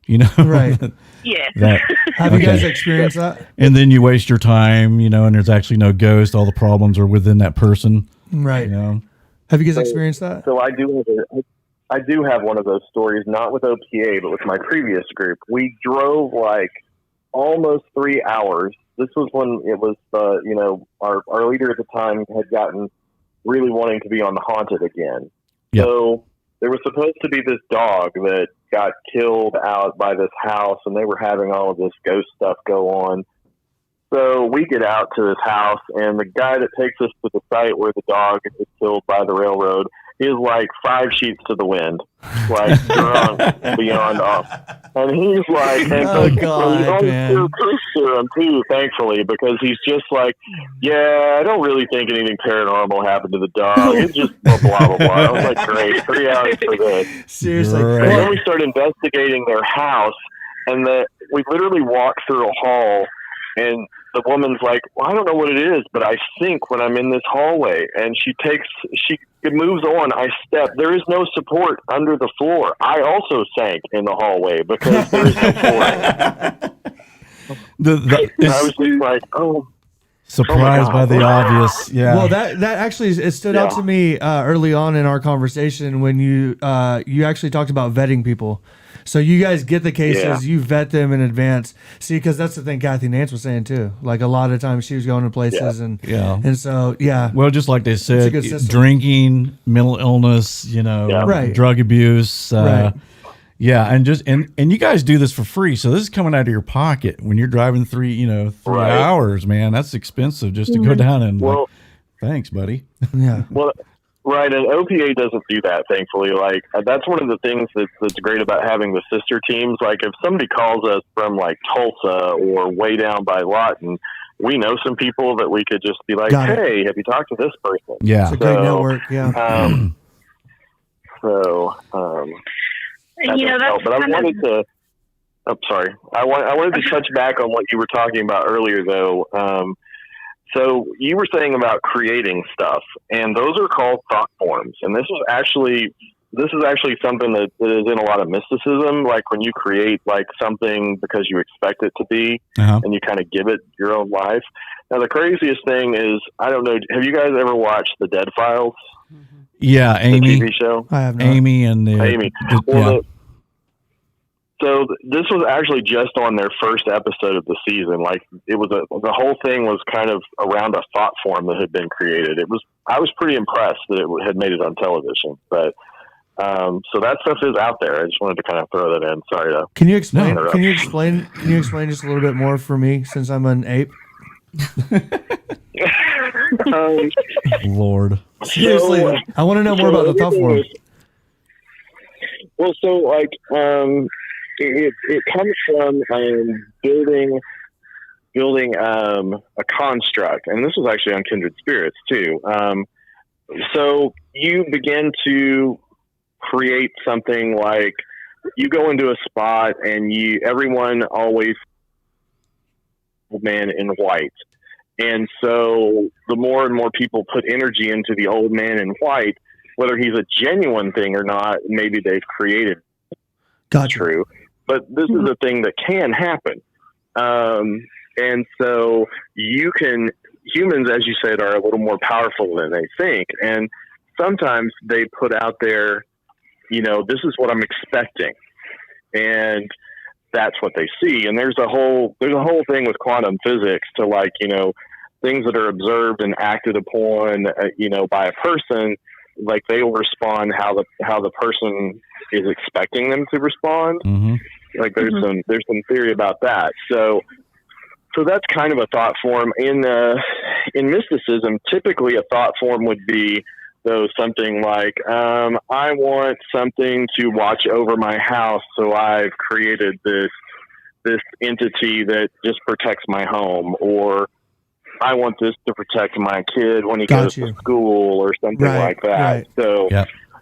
you know? Right. Yeah. Have you guys Okay. experienced that? And then you waste your time, you know, and there's actually no ghost. All the problems are within that person, Right. you know? Have you guys experienced that? So I do have one of those stories, not with OPA, but with my previous group. We drove like almost 3 hours. This was when it was, our leader at the time had gotten really wanting to be on the haunted again. Yep. So there was supposed to be this dog that got killed out by this house, and they were having all of this ghost stuff go on. So we get out to this house, and the guy that takes us to the site where the dog is killed by the railroad is like 5 sheets to the wind, like drunk beyond off. And he's like, and Oh, so God, he's on man. truth serum too, thankfully, because he's just like, yeah, I don't really think anything paranormal happened to the dog. It's just blah, blah, blah, blah. I was like, great, 3 hours for this. Seriously. Right. And Well, then we start investigating their house, and we literally walk through a hall, and the woman's like, well, I don't know what it is, but I sink when I'm in this hallway. And she moves on. I step. There is no support under the floor. I also sank in the hallway because there is no flooring. And I was just like, oh. Surprised by the obvious. Yeah. Well, that actually it stood out to me early on in our conversation when you actually talked about vetting people. So you guys get the cases, you vet them in advance. See, because that's the thing Kathy Nance was saying too. Like a lot of times she was going to places and so Well, just like they said, good system. drinking, mental illness, you know, Right. drug abuse. Right. Yeah, and you guys do this for free, so this is coming out of your pocket when you're driving 3 Right. hours, man. That's expensive just to go down and Well, thanks, buddy. yeah. Well, right, and OPA doesn't do that, thankfully. Like, that's one of the things that's great about having the sister teams. Like, if somebody calls us from, like, Tulsa or way down by Lawton, we know some people that we could just be like, Got it. hey, have you talked to this person? Yeah. It's a great network. Yeah. And, that's But I kind wanted to. I'm sorry. I wanted to touch back on what you were talking about earlier, though. So you were saying about creating stuff, and those are called thought forms. And this is actually something that is in a lot of mysticism. Like when you create like something because you expect it to be, and you kind of give it your own life. Now the craziest thing is, I don't know. Have you guys ever watched The Dead Files? Yeah, Amy. The TV show. I have not. Amy and Amy. So this was actually just on their first episode of the season. Like it was the whole thing was kind of around a thought form that had been created. I was pretty impressed that it had made it on television, but so that stuff is out there. I just wanted to kind of throw that in. Sorry to. Can you explain? No. Can you explain just a little bit more for me since I'm an ape? Lord. Seriously, I want to know more about the thought form. Well, so like it comes from building a construct, and this was actually on Kindred Spirits too. So you begin to create something like you go into a spot, and everyone always man in white. And so the more and more people put energy into the old man in white, whether he's a genuine thing or not, maybe they've created Gotcha. true. But this is a thing that can happen. And so humans, as you said, are a little more powerful than they think. And sometimes they put out there, this is what I'm expecting. And that's what they see. And there's a whole thing with quantum physics to things that are observed and acted upon, by a person, like they will respond how the person is expecting them to respond. Mm-hmm. Like there's some theory about that. So that's kind of a thought form in mysticism. Typically a thought form would be something like, I want something to watch over my house. So I've created this entity that just protects my home, or I want this to protect my kid when he goes to school or something like that. Right. So,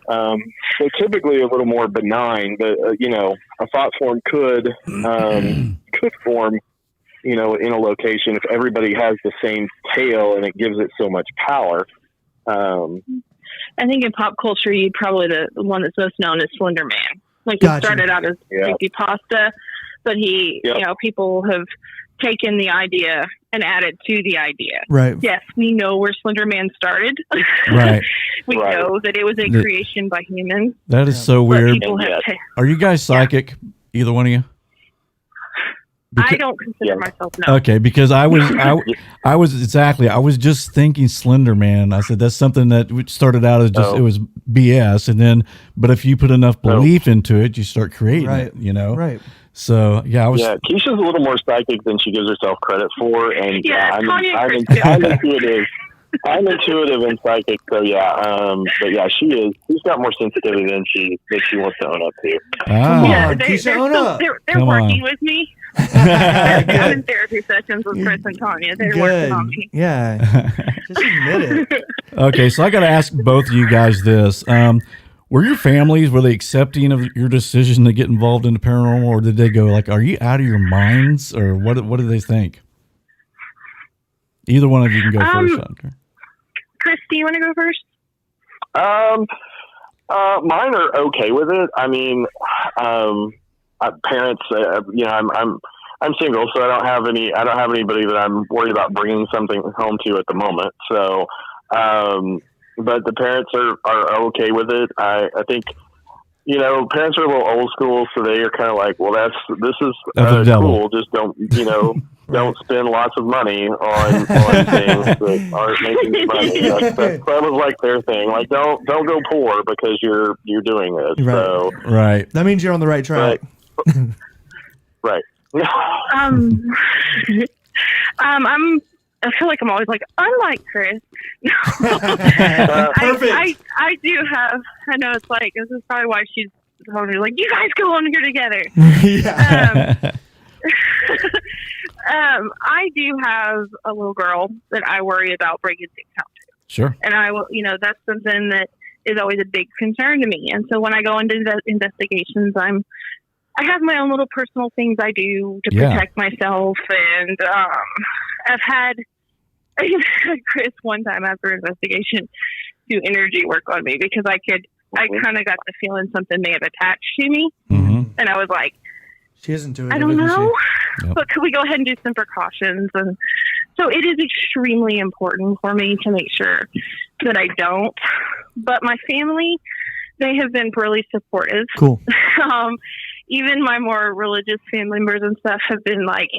so typically a little more benign, but a thought form could form, in a location if everybody has the same tail and it gives it so much power. I think in pop culture, probably the one that's most known is Slender Man. Like he Gotcha. started out as creepy pasta, but people have taken the idea and added to the idea. Right. Yes, we know where Slender Man started. Right. We know that it was a creation by humans. That is so But weird. people have Are you guys psychic? Either one of you? I don't consider myself no. Okay, because I was just thinking Slender Man. I said that's something that started out as just it was BS, and then but if you put enough belief into it, you start creating it. You know, Right. So Keisha's a little more psychic than she gives herself credit for, and I'm intuitive. I'm intuitive and psychic, so but she's got more sensitivity than she wants to own up to. They're working with me. I'm in therapy sessions with Chris and Tanya. They're working on me. Yeah. Just admit it. Okay, so I got to ask both of you guys this. Were your families, were they accepting of your decision to get involved in the paranormal, or did they go like, are you out of your minds, or what did they think? Either one of you can go first. Okay. Chris, do you want to go first? Mine are okay with it. I mean, parents, I'm single, so I don't have anybody that I'm worried about bringing something home to at the moment. So, but the parents are okay with it. I think, parents are a little old school, so they are kind of like, well, this is cool. Just don't, don't spend lots of money on things that aren't making money. That was like their thing. Like, don't go poor because you're doing this. Right. So, right. That means you're on the right track. Right. I feel like I'm always like, unlike Chris. Perfect. I do have, I know it's like, this is probably why she's telling me, like, you guys go on here together. Yeah. I do have a little girl that I worry about breaking things out to. Sure. And I will, that's something that is always a big concern to me. And so when I go into investigations, I have my own little personal things I do to protect myself. And I've had Chris one time after investigation do energy work on me because I kind of got the feeling something may have attached to me. Mm-hmm. And I was like, she isn't doing it. I don't know, Yep. but could we go ahead and do some precautions? And so it is extremely important for me to make sure that I don't. But my family, they have been really supportive. Cool. Even my more religious family members and stuff have been like,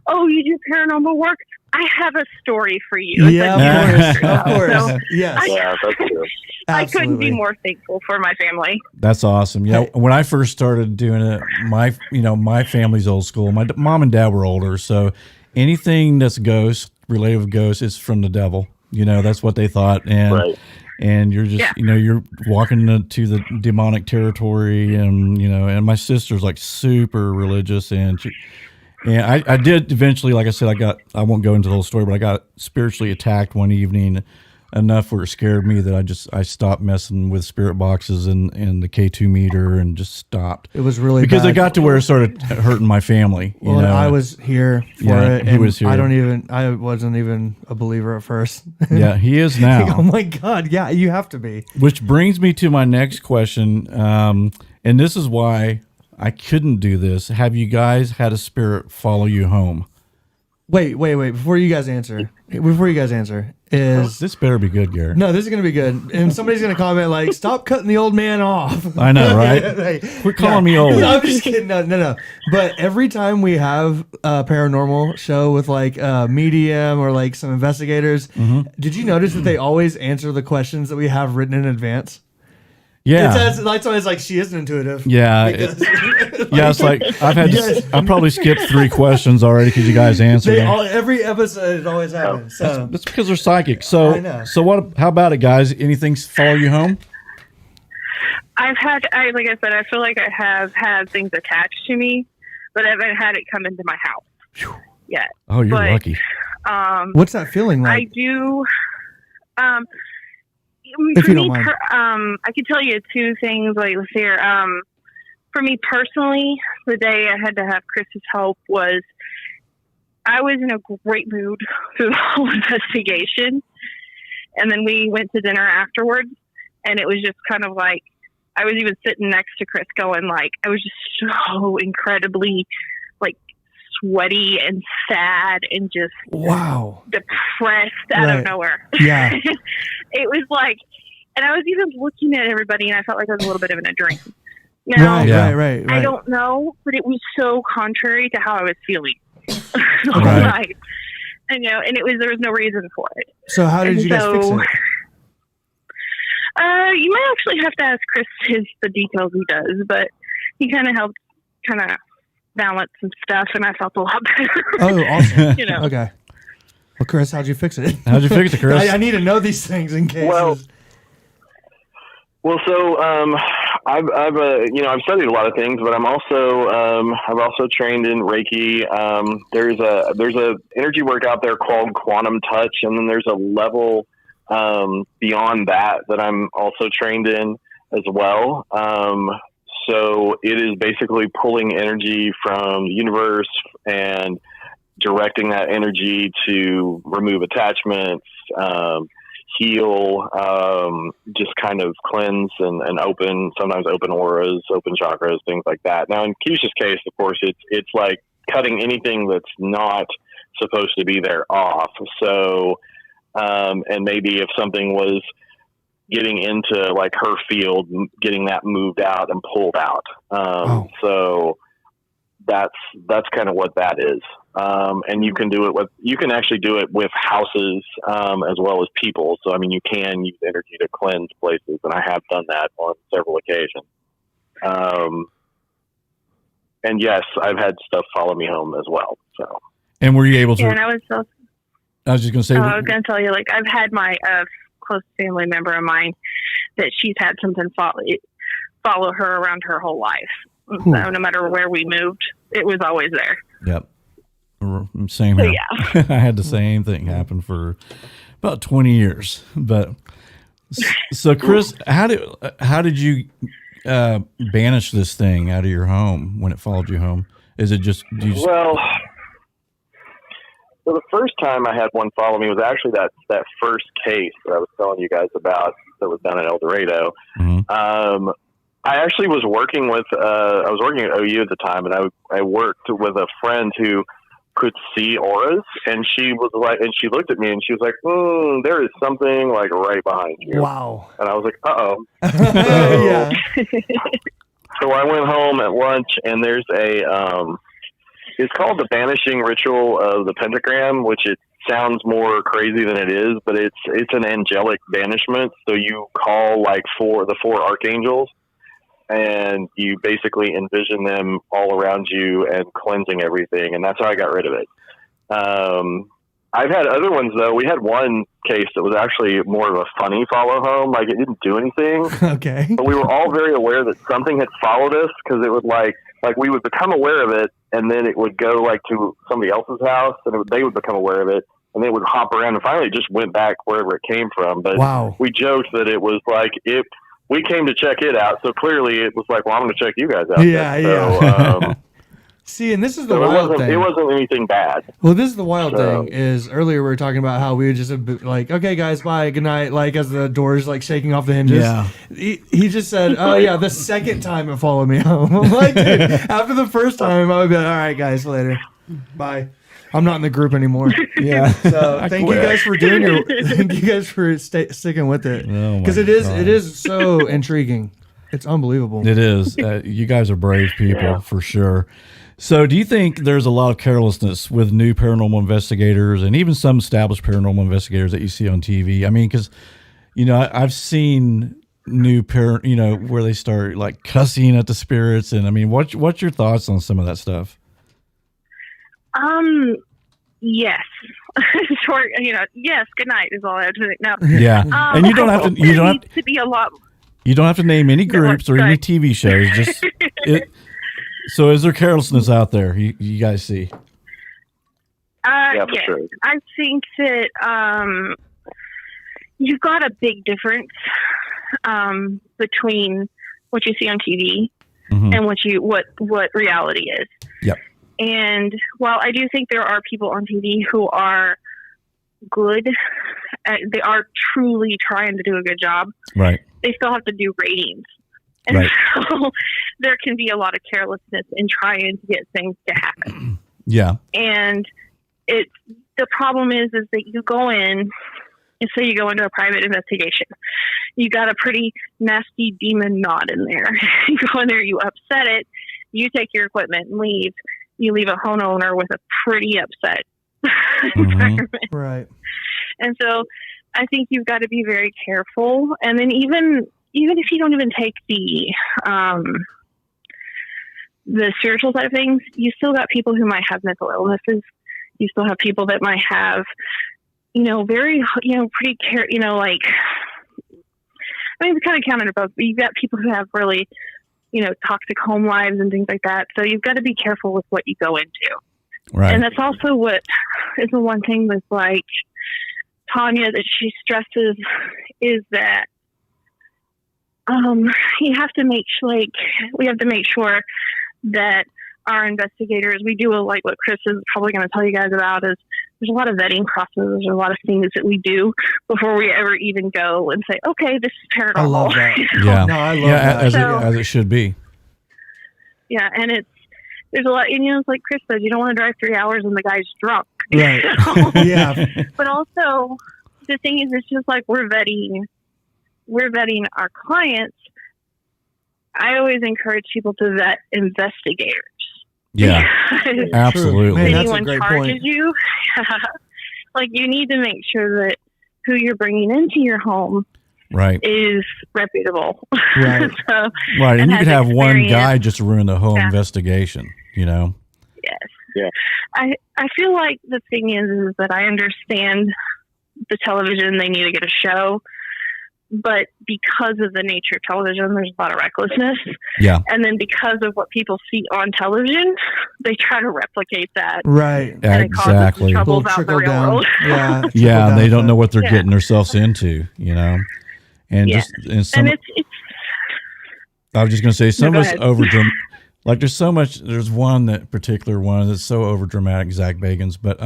oh, you do paranormal work? I have a story for you. Yeah, of course. So yes. That's true. I couldn't be more thankful for my family. That's awesome. Yeah, when I first started doing it, my family's old school. My mom and dad were older, so anything that's ghost related with ghosts is from the devil. That's what they thought, and you're just you're walking into the demonic territory, and my sister's like super religious, and I did eventually, like I said, I won't go into the whole story, but I got spiritually attacked one evening enough where it scared me that I stopped messing with spirit boxes and the K2 meter and just stopped. It was really because bad. it got to where it started hurting my family. Well, I was here for it. He was here. I wasn't even a believer at first. Yeah, he is now. Oh my God. Yeah, you have to be. Which brings me to my next question. And this is why I couldn't do this. Have you guys had a spirit follow you home? Wait. Before you guys answer, This better be good, Garrett. No, this is going to be good. And somebody's going to comment like, stop cutting the old man off. I know, right? Quit calling me old. I'm just kidding. No. But every time we have a paranormal show with like a medium or like some investigators, did you notice that they always answer the questions that we have written in advance? Yeah. That's why it's like she isn't intuitive. Yeah. It's like I've probably skipped 3 questions already because you guys answered them. Every episode it always happens. So That's because they're psychic. So I know. So what? How about it, guys? Anything follow you home? Like I said, I feel like I have had things attached to me, but I haven't had it come into my house yet. Oh, you're lucky. What's that feeling like? I do. If you don't mind. I could tell you 2 things. Like, let's hear. For me personally, the day I had to have Chris's help was I was in a great mood through the whole investigation, and then we went to dinner afterwards, and it was just kind of like I was even sitting next to Chris going like, I was just so incredibly like sweaty and sad and just Wow. depressed out Right. of nowhere. Yeah. It was like, and I was even looking at everybody and I felt like I was a little bit of in a dream. Now, Right, Yeah. right. I don't know, but it was so contrary to how I was feeling the whole Right. night. And, you know, and there was no reason for it. So how did you guys fix it? You might actually have to ask Chris the details he does, but he kind of helped balance some stuff, and I felt a lot better. Oh, awesome. You know. Okay. Well, Chris, how'd you fix it? How'd you fix it, Chris? I need to know these things in case. Well, so I've studied a lot of things, but I've also trained in Reiki. There's a energy work out there called quantum touch, and then there's a level beyond that I'm also trained in as well. So it is basically pulling energy from the universe and directing that energy to remove attachments, heal, just kind of cleanse and sometimes open auras, open chakras, things like that. Now in Keisha's case, of course, it's like cutting anything that's not supposed to be there off. So, and maybe if something was getting into like her field, getting that moved out and pulled out. So that's kind of what that is. And you can actually do it with houses, as well as people. So, I mean, you can use energy to cleanse places, and I have done that on several occasions. And yes, I've had stuff follow me home as well. So, And were you able to? Yeah, and I was just going to say. I was going to tell you, like, I've had my close family member of mine that she's had something follow her around her whole life. So no matter where we moved, it was always there. Yep. Same here. Yeah. I had the same thing happen for about 20 years. But so, Chris, how did you banish this thing out of your home when it followed you home? Is it just, well, so the first time I had one follow me was actually that first case that I was telling you guys about that was down in El Dorado. Mm-hmm. I actually was working I was working at OU at the time, and I worked with a friend who could see auras, and she looked at me and she was like, there is something like right behind you. Wow. And I was like, uh-oh. Yeah. So I went home at lunch, and there's it's called the banishing ritual of the pentagram, which it sounds more crazy than it is, but it's an angelic banishment. So you call like the four archangels, and you basically envision them all around you and cleansing everything. And that's how I got rid of it. I've had other ones though. We had one case that was actually more of a funny follow home. Like it didn't do anything, Okay. but we were all very aware that something had followed us, because it would like we would become aware of it, and then it would go like to somebody else's house, and they would become aware of it, and they would hop around, and finally it just went back wherever it came from. But Wow. we joked that it was like we came to check it out, so clearly it was like, well, I'm going to check you guys out. Yeah, So, See, and this is the so wild thing. it wasn't anything bad. Well, this is the wild thing is earlier we were talking about how we would just be like, okay, guys, bye, good night, like as the doors like shaking off the hinges. Yeah. He just said, oh yeah, the second time it followed me home. I'm like, dude, after the first time, I would be like, all right, guys, later, bye. I'm not in the group anymore. Yeah. So thank you guys for sticking with it, Oh, because my it God. is so intriguing. It's unbelievable. It is. You guys are brave people for sure. So do you think there's a lot of carelessness with new paranormal investigators and even some established paranormal investigators that you see on TV? I mean, because, I've seen new where they start like cussing at the spirits. And I mean, what's your thoughts on some of that stuff? Yes. Short, yes, good night is all I have to say. No. Yeah. And you don't have to, needs to be a lot. You don't have to name any groups or any right. TV shows. Just So is there carelessness out there you guys see? Yeah, for yes. sure. I think that you've got a big difference between what you see on TV Mm-hmm. and what reality is. Yep. And while I do think there are people on TV who are good, they are truly trying to do a good job, Right. they still have to do ratings. And Right. so there can be a lot of carelessness in trying to get things to happen. Yeah. And the problem is that you go in, and say you go into a private investigation, you got a pretty nasty demon knot in there. You go in there, you upset it, you take your equipment and leave. You leave a homeowner with a pretty upset environment. Right. And so I think you've got to be very careful. And then even if you don't even take the spiritual side of things, you still got people who might have mental illnesses. You still have people that might have, very, pretty like, I mean, it's kind of counted both, but you've got people who have really, toxic home lives and things like that. So you've got to be careful with what you go into. Right. And that's also what is the one thing with like Tanya that she stresses is that you have to make we have to make sure that our investigators, we do like what Chris is probably going to tell you guys about is there's a lot of vetting processes. There's a lot of things that we do before we ever even go and say, okay, this is paranormal. I love that. Yeah. No, I love that. As it should be. Yeah. And there's a lot, it's like Chris said, you don't want to drive 3 hours and the guy's drunk. Right. Yeah. But also the thing is, it's just like we're vetting our clients. I always encourage people to vet investigators. Yeah. Absolutely. Man, If that's a anyone great charges point. you, like you need to make sure that who you're bringing into your home Right. is reputable. Right. So, Right. And you has could have one experience. guy just ruin the whole Yeah. investigation, Yes. Yeah. I feel like the thing is that I understand the television, they need to get a show, but because of the nature of television, there's a lot of recklessness. Yeah. And then because of what people see on television, they try to replicate that. Right. And it causes Exactly. troubles Little out in the trickle real down. world. Yeah. Yeah. And they don't know what. what they're Yeah. getting themselves into, And Yeah. and some, And it's I was just going to say some go of it's ahead. like there's so much, there's that particular one that's so over dramatic, Zach Bagans, but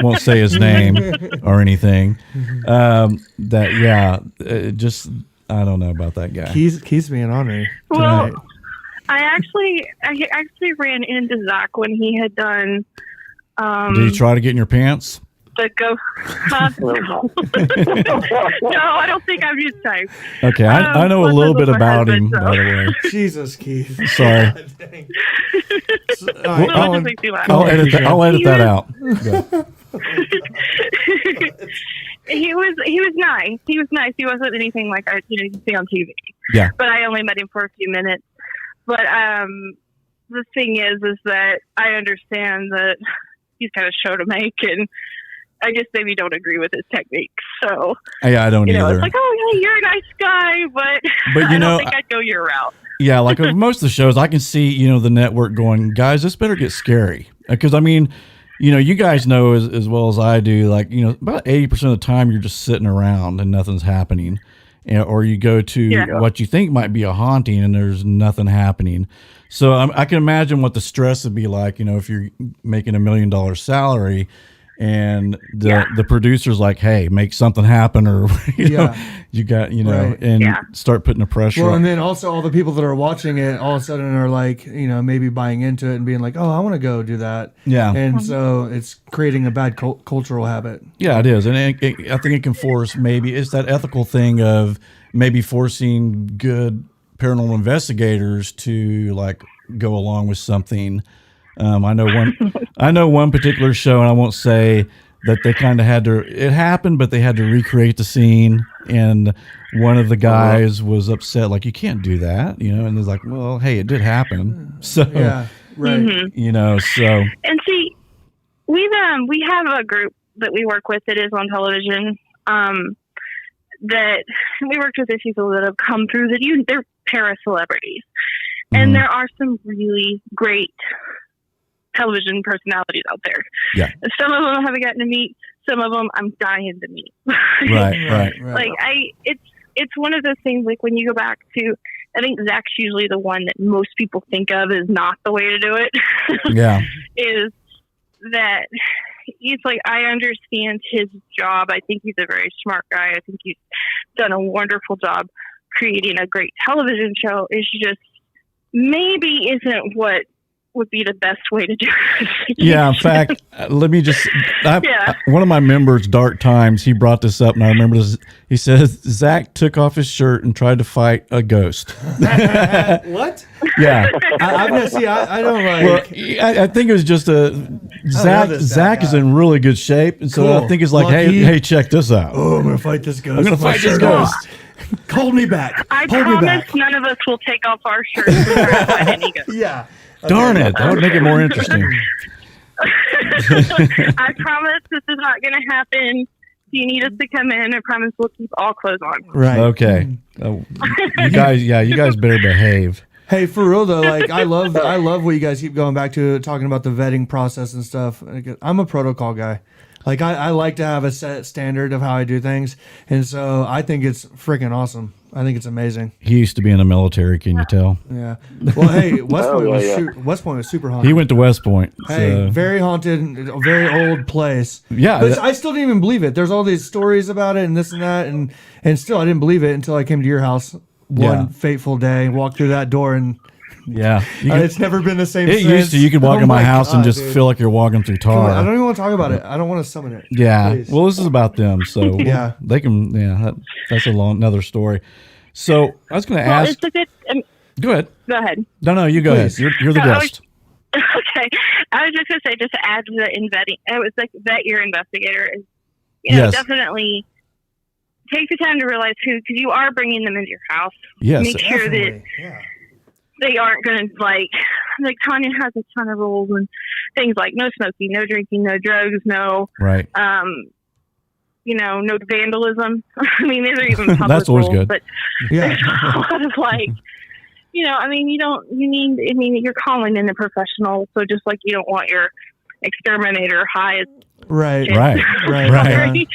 won't say his name or anything. I don't know about that guy. Keith's being ornery well, tonight. I actually ran into Zach when he had done Did he try to get in your pants? the go. No, I don't think I'm his type. Okay, I know a Plus, little I bit love my about him, husband, so. by the way. Jesus, Keith. Sorry. Dang. Well, All right, that makes me laugh. I'll edit that out. He was nice. He was nice. He wasn't anything like you see on TV. Yeah. But I only met him for a few minutes. But the thing is that I understand that he's got a show to make, and I just maybe don't agree with his techniques. So Yeah, I don't either. it's like, oh yeah, you're a nice guy, but But, I don't think I'd go your route. Yeah, like of most of the shows, I can see, the network going, guys, this better get scary. Because, I mean, you guys know as well as I do, like, about 80% of the time you're just sitting around and nothing's happening. Or you go to what you think might be a haunting and there's nothing happening. So I can imagine what the stress would be like, if you're making $1 million salary and the producer's like, hey, make something happen, or you got Right. and start putting the pressure Well, on. and then also all the people that are watching it all of a sudden are like, maybe buying into it and being like, oh, I want to go do that. Yeah. And so it's creating a bad cultural habit. Yeah, it is. And I think it can force, maybe it's that ethical thing of maybe forcing good paranormal investigators to like go along with something. I know one particular show, and I won't say that they kind of it happened, but they had to recreate the scene. And one of the guys was upset, like, you can't do that, and it's like, well, hey, it did happen. So, Yeah. Right. Mm-hmm. So. And see, we have a group that we work with that is on television. That we worked with these people that have come through they're para celebrities, and there are some really great television personalities out there. Yeah. Some of them I haven't gotten to meet. Some of them I'm dying to meet. Right. Like it's one of those things. Like when you go back to, I think Zach's usually the one that most people think of as not the way to do it. Yeah. Is that he's like, I understand his job. I think he's a very smart guy. I think he's done a wonderful job. creating a great television show is just maybe isn't what would be the best way to do it. Yeah, in fact, let me just. Yeah. One of my members, Dark Times, he brought this up, and I remember this. He says Zach took off his shirt and tried to fight a ghost. What? Yeah. I've never see. I don't like. Well, I think it was just Zach. this Zach is guy. in really good shape, and so Cool. I think it's like, Lucky. hey, check this out. Oh, I'm gonna fight this ghost. I'm gonna with my fight this shirt ghost. off. Hold me back. I Hold me promise back. none of us will take off our shirts and try to fight any ghost. Yeah. Darn it! That would make it more interesting. I promise this is not going to happen. If you need us to come in, I promise we'll keep all clothes on. Right. Okay. You guys better behave. Hey, for real though, like I love what you guys keep going back to, talking about the vetting process and stuff. I'm a protocol guy. Like I like to have a set standard of how I do things, and so I think it's freaking awesome. I think it's amazing. He used to be in the military. Can you tell? Yeah. Well, hey, West Point was yeah. West Point was super haunted. He went to West Point. Hey, So. very haunted, a very old place. Yeah, But I still didn't even believe it. There's all these stories about it and this and that, and still I didn't believe it until I came to your house one Yeah. fateful day, walked through that door, and Yeah. You can- it's never been the same. it since. used to. You could walk Oh in my my house and God, just dude. feel like you're walking through Come on, I tar. don't even want to talk about it. I don't want to summon it. Yeah. Please. Well, this is about them, so Yeah. they can. Yeah, that's another story. So I was going to Well, ask. it's a good. Go ahead. Go ahead. No, you go ahead. Please. You're the No, I was- guest. Okay. I was just going to say, just to add to the vetting, it was like vet your investigator is, Yes. definitely take the time to realize who, because you are bringing them into your house. Yes. Make sure that Definitely. Yeah. they aren't going to like Tanya has a ton of rules and things like no smoking, no drinking, no drugs, no, Right. no vandalism. I mean, these are even public That's always rules, good. but Yeah. there's a lot of like, you're calling in a professional. So just like you don't want your exterminator high as Right. shit. Right. Right. Right.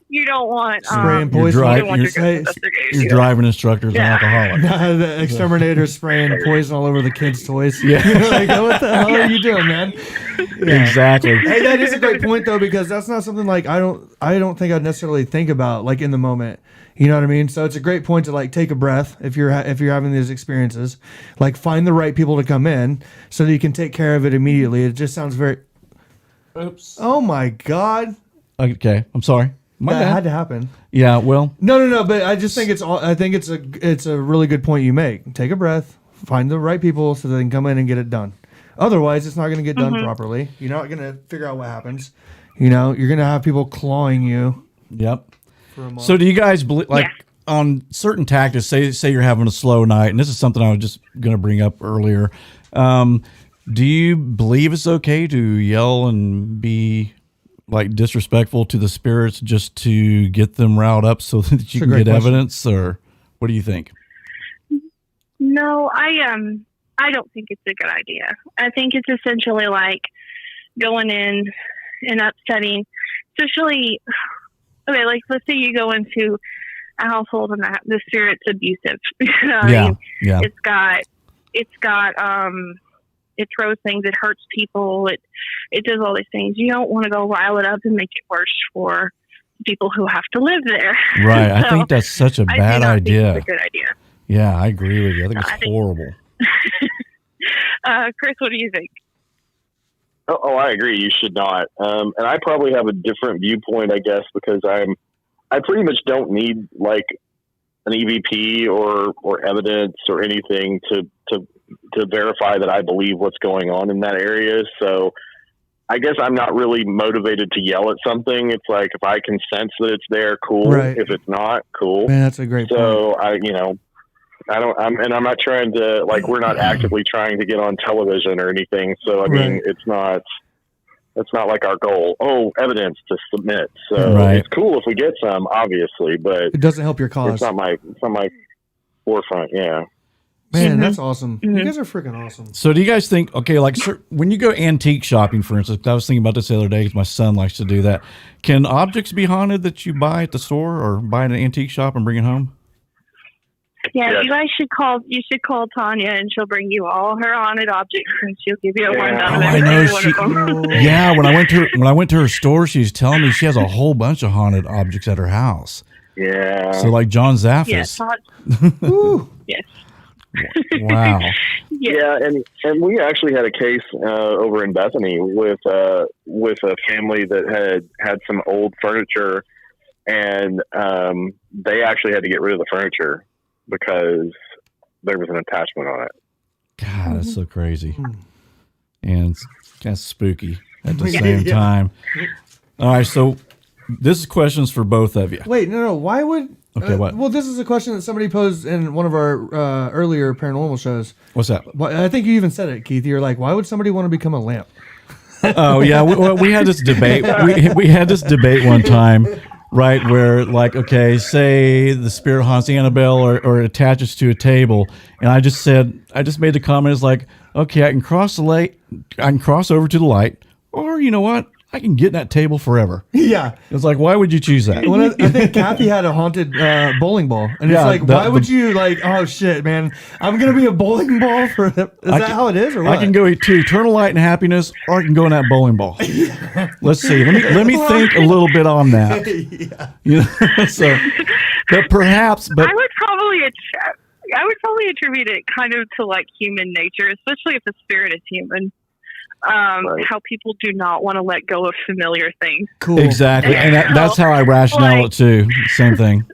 you don't want Spraying You're poison. dry- you don't want your you're- ghost investigators, Your you know? driving instructor's an Yeah. alcoholic. The exterminator spraying poison all over the kids' toys. Yeah. You're like, oh, what the hell are you doing, man? Yeah. Exactly. Hey, that is a great point though, because that's not something like I don't think I'd necessarily think about like in the moment. You know what I mean? So it's a great point to like take a breath if you're having these experiences, like find the right people to come in so that you can take care of it immediately. It just sounds very. Oops. Oh my God, Okay. I'm sorry. My that bad. had to happen. Yeah. Well. No. But I just think it's a really good point you make. Take a breath, find the right people so they can come in and get it done. Otherwise, it's not going to get done properly. You're not going to figure out what happens. You're going to have people clawing you Yep. for a month. So do you guys believe Yeah. on certain tactics? Say you're having a slow night, and this is something I was just going to bring up earlier. Do you believe it's okay to yell and be like disrespectful to the spirits just to get them riled up so that you a can great get question. evidence, or what do you think? No, I don't think it's a good idea. I think it's essentially like going in and upsetting, especially, okay, like let's say you go into a household and the spirit's abusive. I mean, Yeah. it throws things, it hurts people, it does all these things. You don't want to go rile it up and make it worse for people who have to live there. Right. I So, think that's such a I do bad not think idea. it's a good idea. Yeah, I agree with you. I think I it's think- horrible. Chris, what do you think? Oh, I agree. You should not. And I probably have a different viewpoint, I guess, because I pretty much don't need like an EVP or evidence or anything to verify that I believe what's going on in that area. So I guess I'm not really motivated to yell at something. It's like, if I can sense that it's there, cool. Right. If it's not, cool. Man, that's a great point. So I'm not trying to, like, we're not actively trying to get on television or anything. So, I mean, Right. it's not like our goal. Oh, evidence to submit. So Right. it's cool if we get some, obviously, but It doesn't help your cause. it's not my forefront. Yeah. Man, Mhm. that's awesome. You Mhm. guys are freaking awesome. So do you guys think, okay, like when you go antique shopping, for instance, I was thinking about this the other day because my son likes to do that. Can objects be haunted that you buy at the store or buy at an antique shop and bring it home? Yeah, Yes. you guys should call. You should call Tanya, and she'll bring you all her haunted objects, and she'll give you a Yeah. rundown Oh, of I every know. one of them. Yeah, when I went to her store, she was telling me she has a whole bunch of haunted objects at her house. Yeah. So like John Yeah, Zaffis. yes. Wow. Yeah, and we actually had a case over in Bethany with a family that had some old furniture, and they actually had to get rid of the furniture because there was an attachment on it. God, that's so crazy. And it's kind of spooky at the same time. All right, so this is questions for both of you. Wait, no. Why would? Okay, what? Well, this is a question that somebody posed in one of our earlier paranormal shows. What's that? I think you even said it, Keith. You're like, why would somebody want to become a lamp? Oh yeah, we had this debate. We had this debate one time, right? Where like, okay, say the spirit haunts Annabelle or attaches to a table, and I just made the comment, it's like, okay, I can cross over to the light, or you know what? I can get in that table forever. Yeah. It's like, why would you choose that? Well, I think Kathy had a haunted bowling ball. And it's like, why would you like, oh shit, man, I'm going to be a bowling ball for Is that how it is or what? I can go to eternal light and happiness, or I can go in that bowling ball. Let's see. Let me think a little bit on that. You know, so, but perhaps, I would probably attribute it kind of to like human nature, especially if the spirit is human. How people do not want to let go of familiar things. Cool. Exactly. And that's how I rationale it too. Same thing.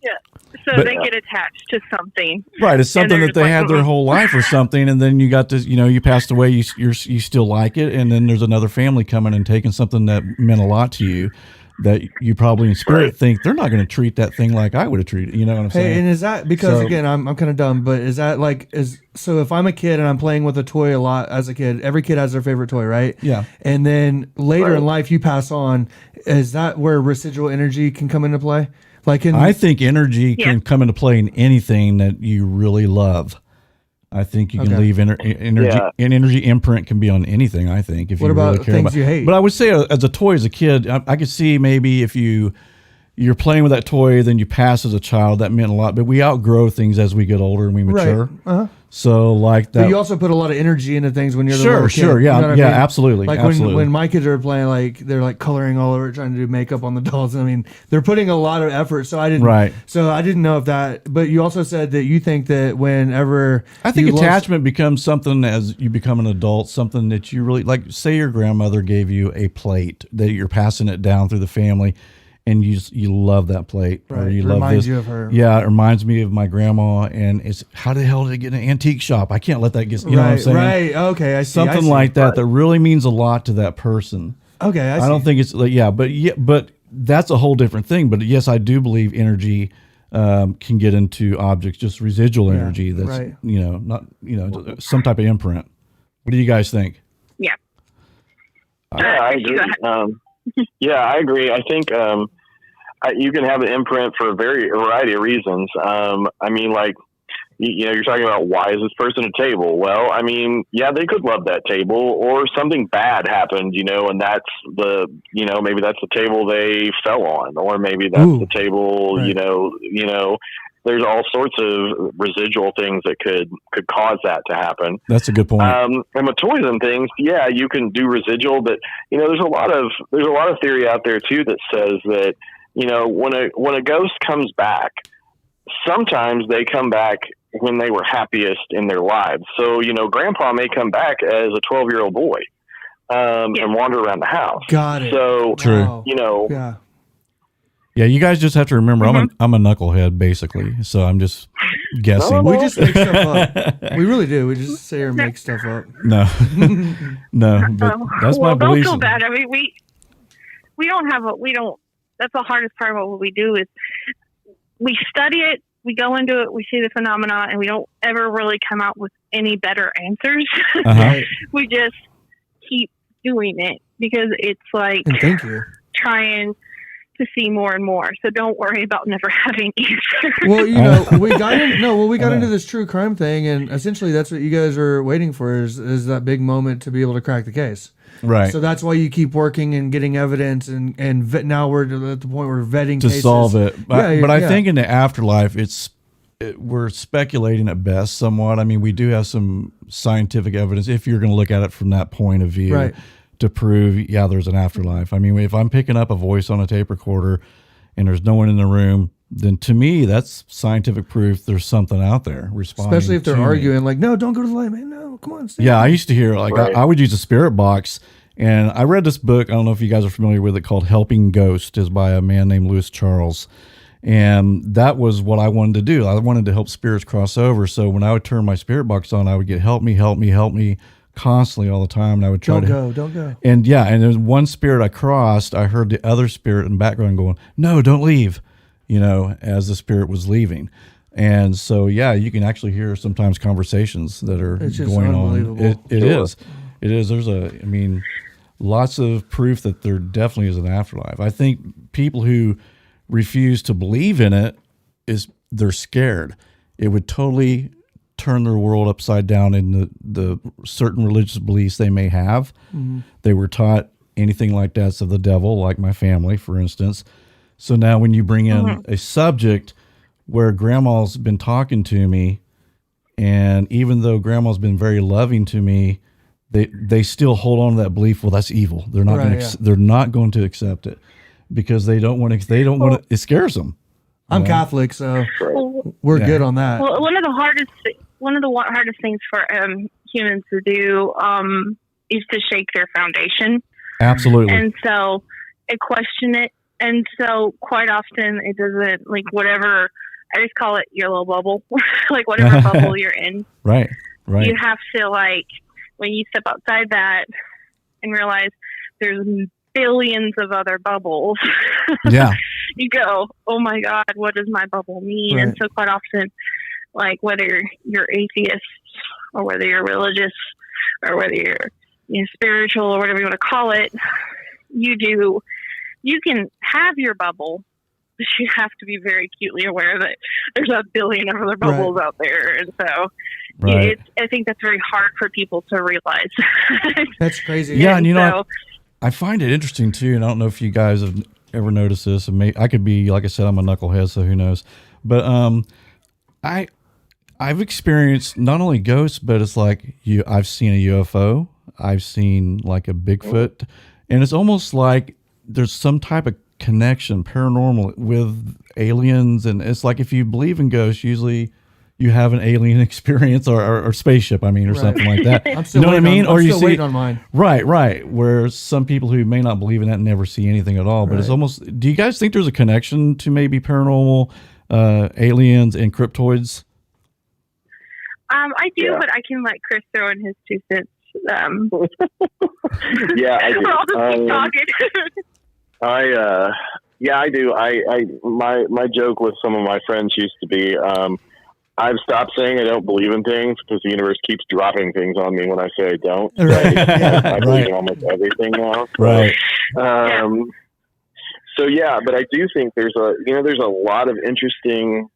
Yeah. So they get attached to something. Right. It's something that they had their whole life or something. And then you got to, you passed away, you still like it. And then there's another family coming and taking something that meant a lot to you that you probably in spirit think they're not going to treat that thing like I would have treated. You know what I'm saying? Hey, and is that because again, I'm kind of dumb, but is that like so if I'm a kid and I'm playing with a toy a lot as a kid, every kid has their favorite toy, right? Yeah. And then later in life you pass on, is that where residual energy can come into play? Like I think energy can come into play in anything that you really love. I think you can leave energy, and energy imprint can be on anything. I think if what you about really care things about. You hate? But I would say as a toy, as a kid, I could see maybe if you're playing with that toy, then you pass as a child. That meant a lot. But we outgrow things as we get older and we mature. Right. Uh-huh. So like that. But you also put a lot of energy into things when you're the little kid. Sure, yeah, you know what I mean? absolutely. Like absolutely. when my kids are playing, like they're like coloring all over, trying to do makeup on the dolls. I mean, they're putting a lot of effort. So I didn't know if that. But you also said that you think that whenever I think attachment becomes something as you become an adult, something that you really like. Say your grandmother gave you a plate that you're passing it down through the family. And you love that plate, right. or you love this. You of her. Yeah, it reminds me of my grandma. And it's how the hell did it get in an antique shop? I can't let that get. You know what I'm saying? Right. Okay. I see. Something like that that really means a lot to that person. Okay. I don't think it's but that's a whole different thing. But yes, I do believe energy can get into objects, just residual energy. That's not some type of imprint. What do you guys think? Yeah. Yeah, I agree. Yeah, I agree. I think you can have an imprint for a variety of reasons. I mean, like, you're talking about why is this person a table? Well, I mean, yeah, they could love that table, or something bad happened, and that's maybe that's the table they fell on, or maybe that's the table, right. There's all sorts of residual things that could cause that to happen. That's a good point. And with toys and things, yeah, you can do residual, but there's a lot of theory out there too that says that when a ghost comes back, sometimes they come back when they were happiest in their lives. So Grandpa may come back as a 12-year-old boy and wander around the house. Got it. So true. Yeah. Yeah, you guys just have to remember, I'm a knucklehead, basically. So I'm just guessing. We just make stuff up. We really do. We just say or make stuff up. No, no, but that's my belief. Don't feel bad. I mean, we don't. That's the hardest part about what we do is we study it, we go into it, we see the phenomena, and we don't ever really come out with any better answers. Uh-huh. We just keep doing it because it's like thank you. Trying to see more and more. So don't worry about never having answers. Well, we got into this true crime thing, and essentially that's what you guys are waiting for is that big moment to be able to crack the case. Right. So that's why you keep working and getting evidence, and now we're at the point where vetting to cases. Solve it. But I think in the afterlife, we're speculating at best somewhat. I mean, we do have some scientific evidence if you're going to look at it from that point of view. Right. To prove, there's an afterlife. I mean, if I'm picking up a voice on a tape recorder and there's no one in the room, then to me, that's scientific proof there's something out there responding. Especially if they're to me. arguing, like, no, don't go to the light, man. No, come on. Stay Yeah, I used to hear, like, Right. I would use a spirit box, and I read this book, I don't know if you guys are familiar with it, called Helping Ghost, is by a man named Lewis Charles. And that was what I wanted to do. I wanted to help spirits cross over. So when I would turn my spirit box on, I would get help me constantly all the time. And I would try don't go. And yeah, and there's one spirit I crossed, I heard the other spirit in the background going, no, don't leave, as the spirit was leaving. And so, yeah, you can actually hear sometimes conversations that are It's just going on. unbelievable. It is. It is. There's lots of proof that there definitely is an afterlife. I think people who refuse to believe in it they're scared. It would totally turn their world upside down in the certain religious beliefs they may have. Mm-hmm. They were taught anything like that's of the devil, like my family, for instance. So now when you bring in a subject where grandma's been talking to me, and even though grandma's been very loving to me, they still hold on to that belief. Well, that's evil. They're not they're not going to accept it because they don't want to. It scares them. I'm Catholic, so Well, we're good on that. well, one of the hardest things for humans to do is to shake their foundation. Absolutely. And so I question it. And so quite often it doesn't, like, whatever, I just call it your little bubble, like whatever bubble you're in. Right. You have to, like, when you step outside that and realize there's billions of other bubbles. Yeah. You go, oh my God, what does my bubble mean? Right. And so quite often, like, whether you're atheist or whether you're religious or whether you're spiritual or whatever you want to call it, you can have your bubble, but you have to be very acutely aware that there's a billion other bubbles out there. And so I think that's very hard for people to realize. That's crazy. Yeah, and I find it interesting too, and I don't know if you guys have ever noticed this. And I could be, like I said, I'm a knucklehead, so who knows? But I've experienced not only ghosts, but it's like I've seen a UFO, I've seen like a Bigfoot, and it's almost like there's some type of connection, paranormal, with aliens. And it's like if you believe in ghosts, usually you have an alien experience or spaceship, or something like that. You know what I mean? I'm still waiting on mine. Right. Where some people who may not believe in that never see anything at all. But it's almost, do you guys think there's a connection to maybe paranormal, aliens and cryptoids? I do, but I can let Chris throw in his 2 cents. Yeah, I do. I'll just keep talking. I do. My joke with some of my friends used to be, I've stopped saying I don't believe in things because the universe keeps dropping things on me when I say I don't. Right. I believe in almost everything now. Right. So yeah, but I do think there's a lot of interesting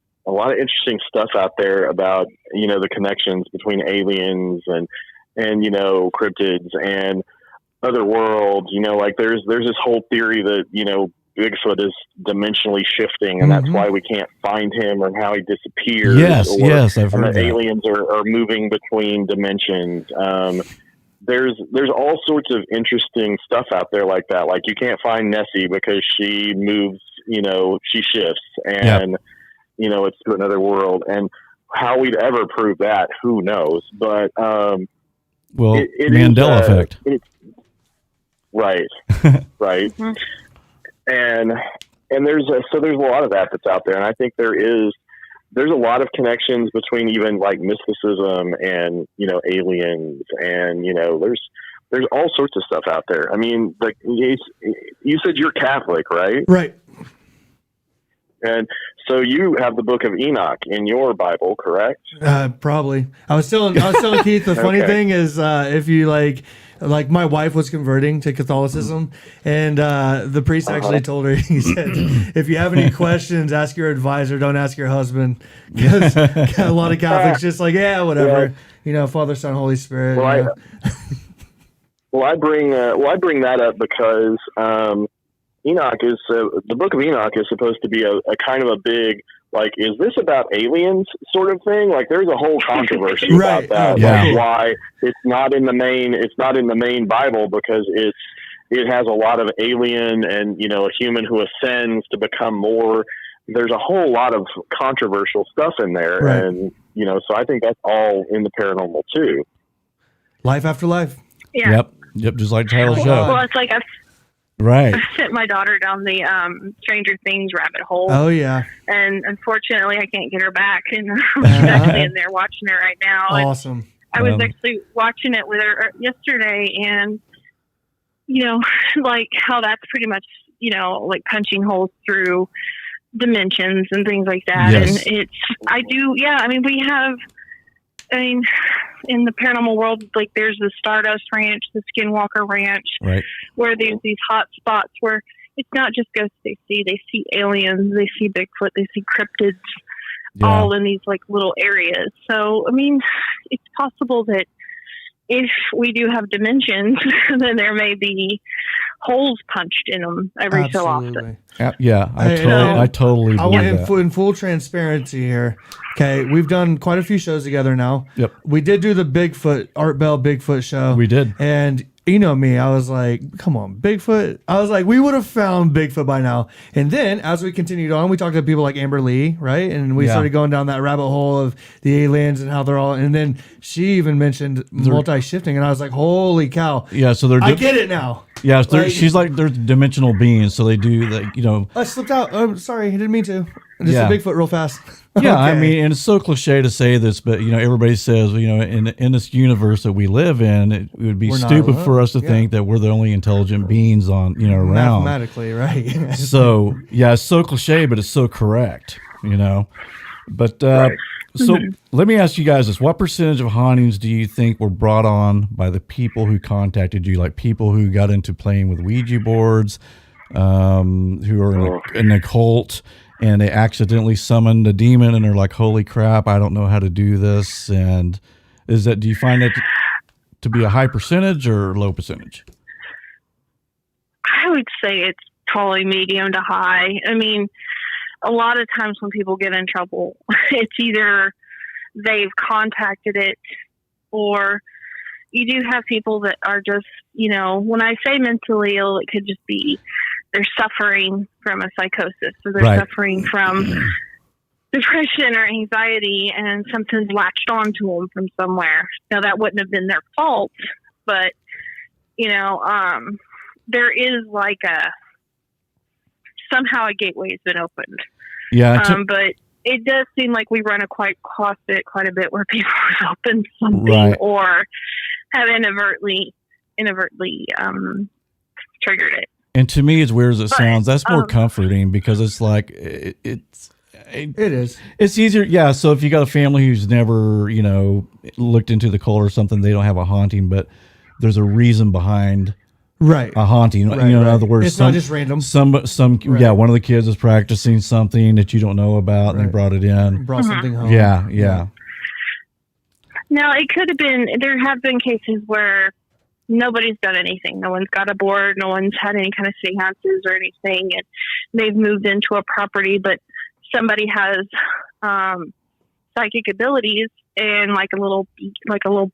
stuff out there about, the connections between aliens and cryptids and other worlds. Like there's this whole theory that, Bigfoot is dimensionally shifting, and that's why we can't find him or how he disappears. Yes, I've heard that. Aliens are moving between dimensions. There's all sorts of interesting stuff out there like that. Like you can't find Nessie because she moves, she shifts, and it's to another world. And how we'd ever prove that, who knows? But it Mandela effect. Right. Mm-hmm. And there's a lot of that that's out there, and I think there's a lot of connections between even like mysticism and aliens, and there's all sorts of stuff out there. I mean, like you said you're Catholic, right? Right. And so you have the Book of Enoch in your Bible, correct? Probably. I was telling Keith, the funny thing is, if you like my wife was converting to Catholicism, and the priest actually told her, he said, if you have any questions, ask your advisor, don't ask your husband, because a lot of Catholics just like, whatever, Father, Son, Holy Spirit. I bring that up because Enoch is the Book of Enoch is supposed to be a kind of a big, like, is this about aliens sort of thing? Like, there's a whole controversy about that. Like, why it's not in the main Bible, because it has a lot of alien and, you know, a human who ascends to become more. There's a whole lot of controversial stuff in there. Right. And, you know, so I think that's all in the paranormal too. Life after life. Yeah. Yep. Just like the title of the Well, show. it's like I've Right. sent my daughter down the Stranger Things rabbit hole. Oh yeah. And unfortunately, I can't get her back. And she's actually in there watching it right now. And Awesome. I was actually watching it with her yesterday, and, you know, like how that's pretty much, you know, like punching holes through dimensions and things like that. Yes. And in the paranormal world, like there's the Stardust Ranch, the Skinwalker Ranch, Right. where there's these hot spots where it's not just ghosts they see aliens, they see Bigfoot, they see cryptids, Yeah. all in these like little areas. So, I mean, it's possible that if we do have dimensions, then there may be holes punched in them every so often. Yeah. I totally I believe want that. in full transparency here. Okay, we've done quite a few shows together now. Yep. We did do the Bigfoot Art Bell Bigfoot show. We did. And you know me, I was like, come on, Bigfoot. I was like, we would have found Bigfoot by now. And then as we continued on, we talked to people like Amber Lee, right? And we started going down that rabbit hole of the aliens and how they're all, and then she even mentioned multi-shifting, and I was like, holy cow. Yeah. So I get it now. Yeah. Like- She's like, they're dimensional beings. So they do like, you know. I slipped out. I'm sorry, I didn't mean to. Just Yeah. a Bigfoot real fast. Yeah, I Okay. mean, and it's so cliche to say this, but you know, everybody says, you know, in this universe that we live in, it would be We're not stupid alone. for us to Yeah. think that we're the only intelligent beings on, you know, around. Mathematically, right? So yeah, it's so cliche, but it's so correct, you know. But so let me ask you guys this: what percentage of hauntings do you think were brought on by the people who contacted you, like people who got into playing with Ouija boards, who are in a cult? And they accidentally summoned a demon, and they're like, "Holy crap! I don't know how to do this." And do you find that to be a high percentage or low percentage? I would say it's probably medium to high. I mean, a lot of times when people get in trouble, it's either they've contacted it, or you do have people that are just, you know, when I say mentally ill, it could just be they're suffering from a psychosis, or they're suffering from depression or anxiety, and something's latched onto them from somewhere. Now, that wouldn't have been their fault, but, you know, there is like somehow a gateway has been opened. Yeah. But it does seem like we run across it quite a bit where people have opened something or have inadvertently triggered it. And to me, as weird as it sounds, that's more comforting, because it's like it is. It's easier. Yeah. So if you got a family who's never, you know, looked into the cult or something, they don't have a haunting, but there's a reason behind a haunting. Right, you know, in other words, it's not just random. Yeah, one of the kids is practicing something that you don't know about, and they brought it in. Brought something home. Yeah. Now, it could have been. There have been cases where nobody's done anything. No one's got a board. No one's had any kind of seances or anything, and they've moved into a property, but somebody has psychic abilities, and like a little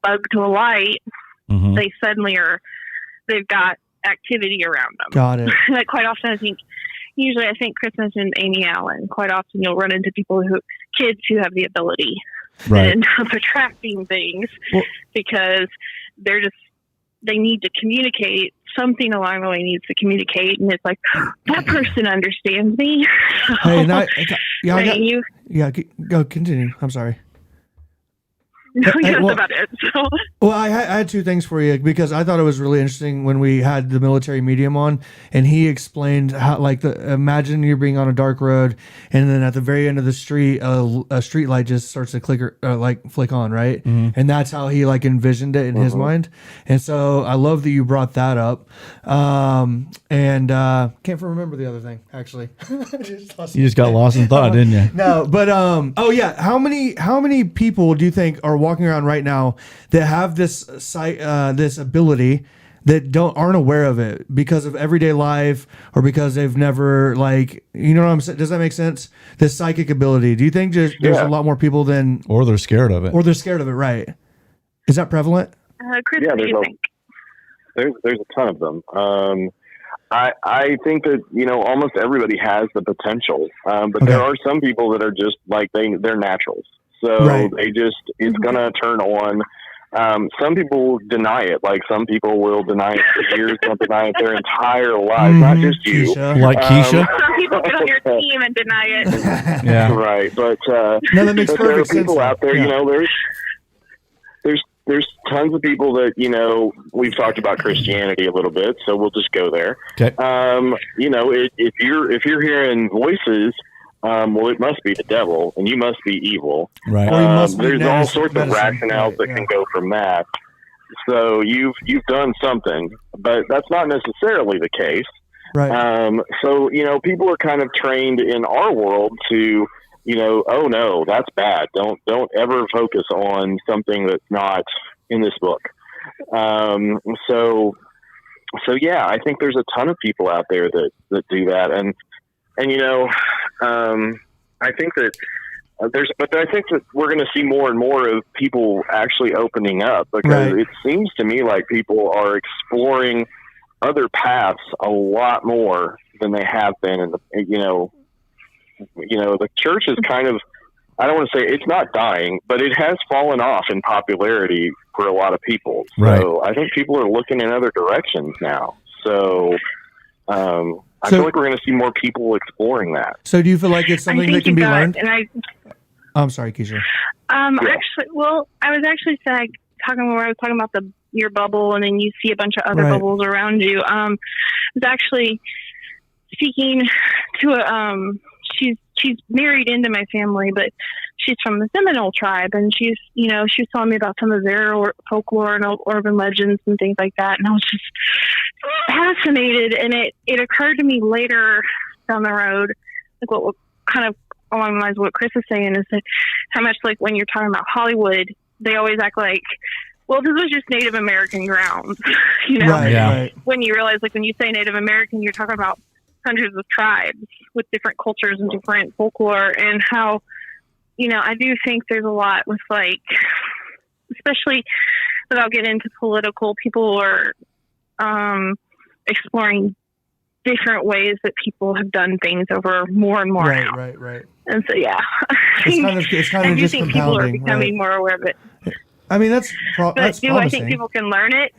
bug to a light, they suddenly they've got activity around them. Got it. Like quite often, I think Chris mentioned Amy Allen. Quite often, you'll run into kids who have the ability that end up attracting things because they need to communicate. Something along the way needs to communicate, and it's like, that person understands me. Hey, go continue. I'm sorry. No, that's about it. So. Well, I had two things for you, because I thought it was really interesting when we had the military medium on, and he explained how, like, imagine you're being on a dark road, and then at the very end of the street, a street light just starts to flick on, right? And that's how he like envisioned it in his mind. And so I love that you brought that up. And can't remember the other thing, actually. You just got lost in thought, didn't you? No, but how many people do you think are walking around right now that have this ability that aren't aware of it because of everyday life, or because they've never, like, you know what I'm saying? Does that make sense? This psychic ability. Do you think there's a lot more people than, or they're scared of it, right? Is that prevalent? Chris, what do you think? there's a ton of them. I think that, almost everybody has the potential, but there are some people that are just like, they're naturals. So it's going to turn on. Some people deny it. Like, some people will deny it for years, they'll deny it their entire life, not just you. Keisha. Like Keisha? Some people get on your team and deny it. Yeah. Right. But, No, that makes but there are perfect sense. people out there, Yeah. There's tons of people that, we've talked about Christianity a little bit, so we'll just go there. Okay. If you're hearing voices, well, it must be the devil, and you must be evil. Right. Or you must be there's all medicine- sorts of medicine. rationales that can go from that. So you've done something, but that's not necessarily the case. Right. So people are kind of trained in our world to, oh no, that's bad. Don't ever focus on something that's not in this book. So yeah, I think there's a ton of people out there that do that, and I think that I think that we're going to see more and more of people actually opening up, because it seems to me like people are exploring other paths a lot more than they have been in the, the church is kind of, I don't want to say it's not dying, but it has fallen off in popularity for a lot of people. So I think people are looking in other directions now. So, I feel like we're going to see more people exploring that. So do you feel like it's something that can be learned? I'm sorry, Keisha. Actually, well, I was actually talking about your bubble, and then you see a bunch of other bubbles around you. I was actually speaking to she's married into my family, but she's from the Seminole tribe, and she was telling me about some of their folklore and urban legends and things like that, and I was just fascinated. And it occurred to me later down the road, like what kind of along the lines of what Chris is saying, is that how much, like, when you're talking about Hollywood, they always act like, well, this was just Native American grounds, Right. When you realize, like, when you say Native American, you're talking about hundreds of tribes with different cultures and different folklore, and how, I do think there's a lot with, like, especially without getting into political, people are exploring different ways that people have done things over more and more now. Right. And so, yeah, It's kind I of do just think people are compounding. becoming more aware of it. I mean, that's But that's do promising. I think people can learn it?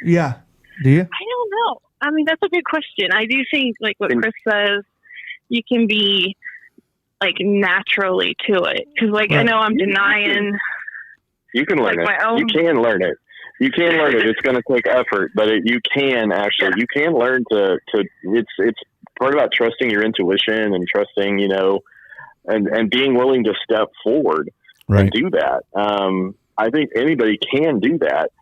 Yeah. Do you? I don't know. I mean, that's a good question. I do think, like what Chris says, you can be, like, naturally to it. Because, like, I know I'm denying. You can learn like, it. my own. You can learn it. You can learn it. It's going to take effort, but you can actually. You can learn to. It's part about trusting your intuition and trusting, and being willing to step forward and do that. I think anybody can do that.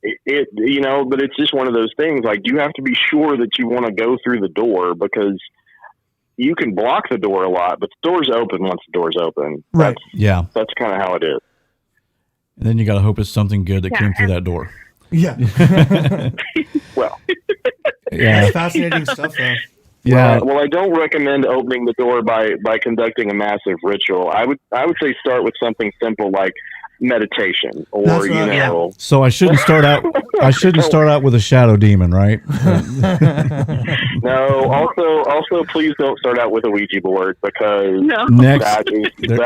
But it's just one of those things. Like, you have to be sure that you want to go through the door, because you can block the door a lot, but the door's open once the door's open. Right. That's kind of how it is. And then you got to hope it's something good that came through that door. Yeah. Well, Yeah. Fascinating stuff, though. Yeah. Well, I don't recommend opening the door by conducting a massive ritual. I would say start with something simple like meditation, or That's right. So I shouldn't start out. I shouldn't start out with a shadow demon, right? No. Also, please don't start out with a Ouija board, because Next, that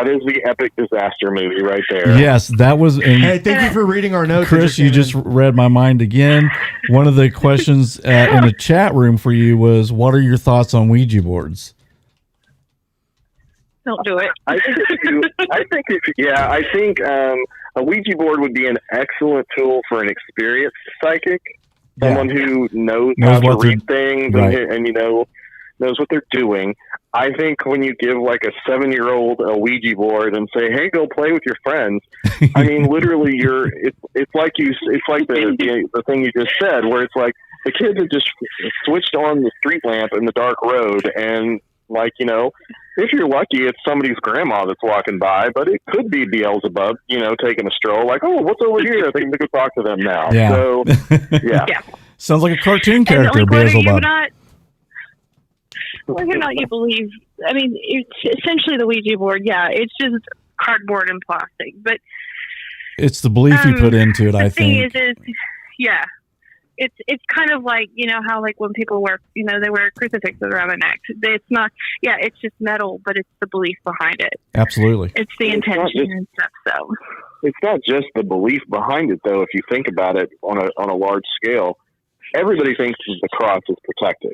is the epic disaster movie right there. yes, that was. And Hey, thank you for reading our notes. Chris, you just read my mind again. One of the questions in the chat room for you was, "What are your thoughts on Ouija boards?" Don't do it. I think a Ouija board would be an excellent tool for an experienced psychic, someone who knows how to read things and knows what they're doing. I think when you give, like, a 7-year-old a Ouija board and say, "Hey, go play with your friends," I mean, literally, it's like the thing you just said, where it's like the kids have just switched on the street lamp in the dark road, and, like, if you're lucky, it's somebody's grandma that's walking by, but it could be Beelzebub, taking a stroll, like, "Oh, what's over here? I think we could talk to them now." Yeah. So, yeah. Sounds like a cartoon character, and, like, Beelzebub. Whether or not you believe, I mean, it's essentially the Ouija board. Yeah, it's just cardboard and plastic, but It's the belief you put into it, I think. The thing is, yeah. it's kind of like, you know, how like when people wear, you know, they wear crucifixes around their neck. It's not, yeah, it's just metal, but it's the belief behind it. Absolutely. It's the intention and stuff. So it's not just the belief behind it, though. If you think about it on a large scale, everybody thinks the cross is protective.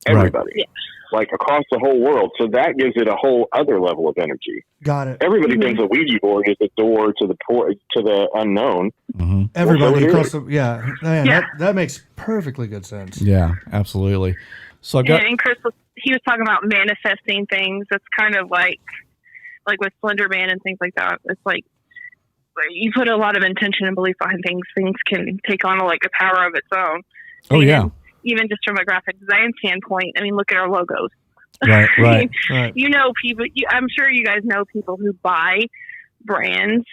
Everybody, right. Like across the whole world. So that gives it a whole other level of energy. Got it. Everybody thinks a Ouija board is the door to the unknown. Mm-hmm. Everybody across the man, that makes perfectly good sense. Yeah, absolutely. So I've got and Chris he was talking about manifesting things. It's kind of like with Slender Man and things like that. It's like you put a lot of intention and belief behind things. Things can take on like a power of its own. Oh yeah. Even just from a graphic design standpoint, I mean, look at our logos. Right, right. Right. You know, people. I'm sure you guys know people who buy brands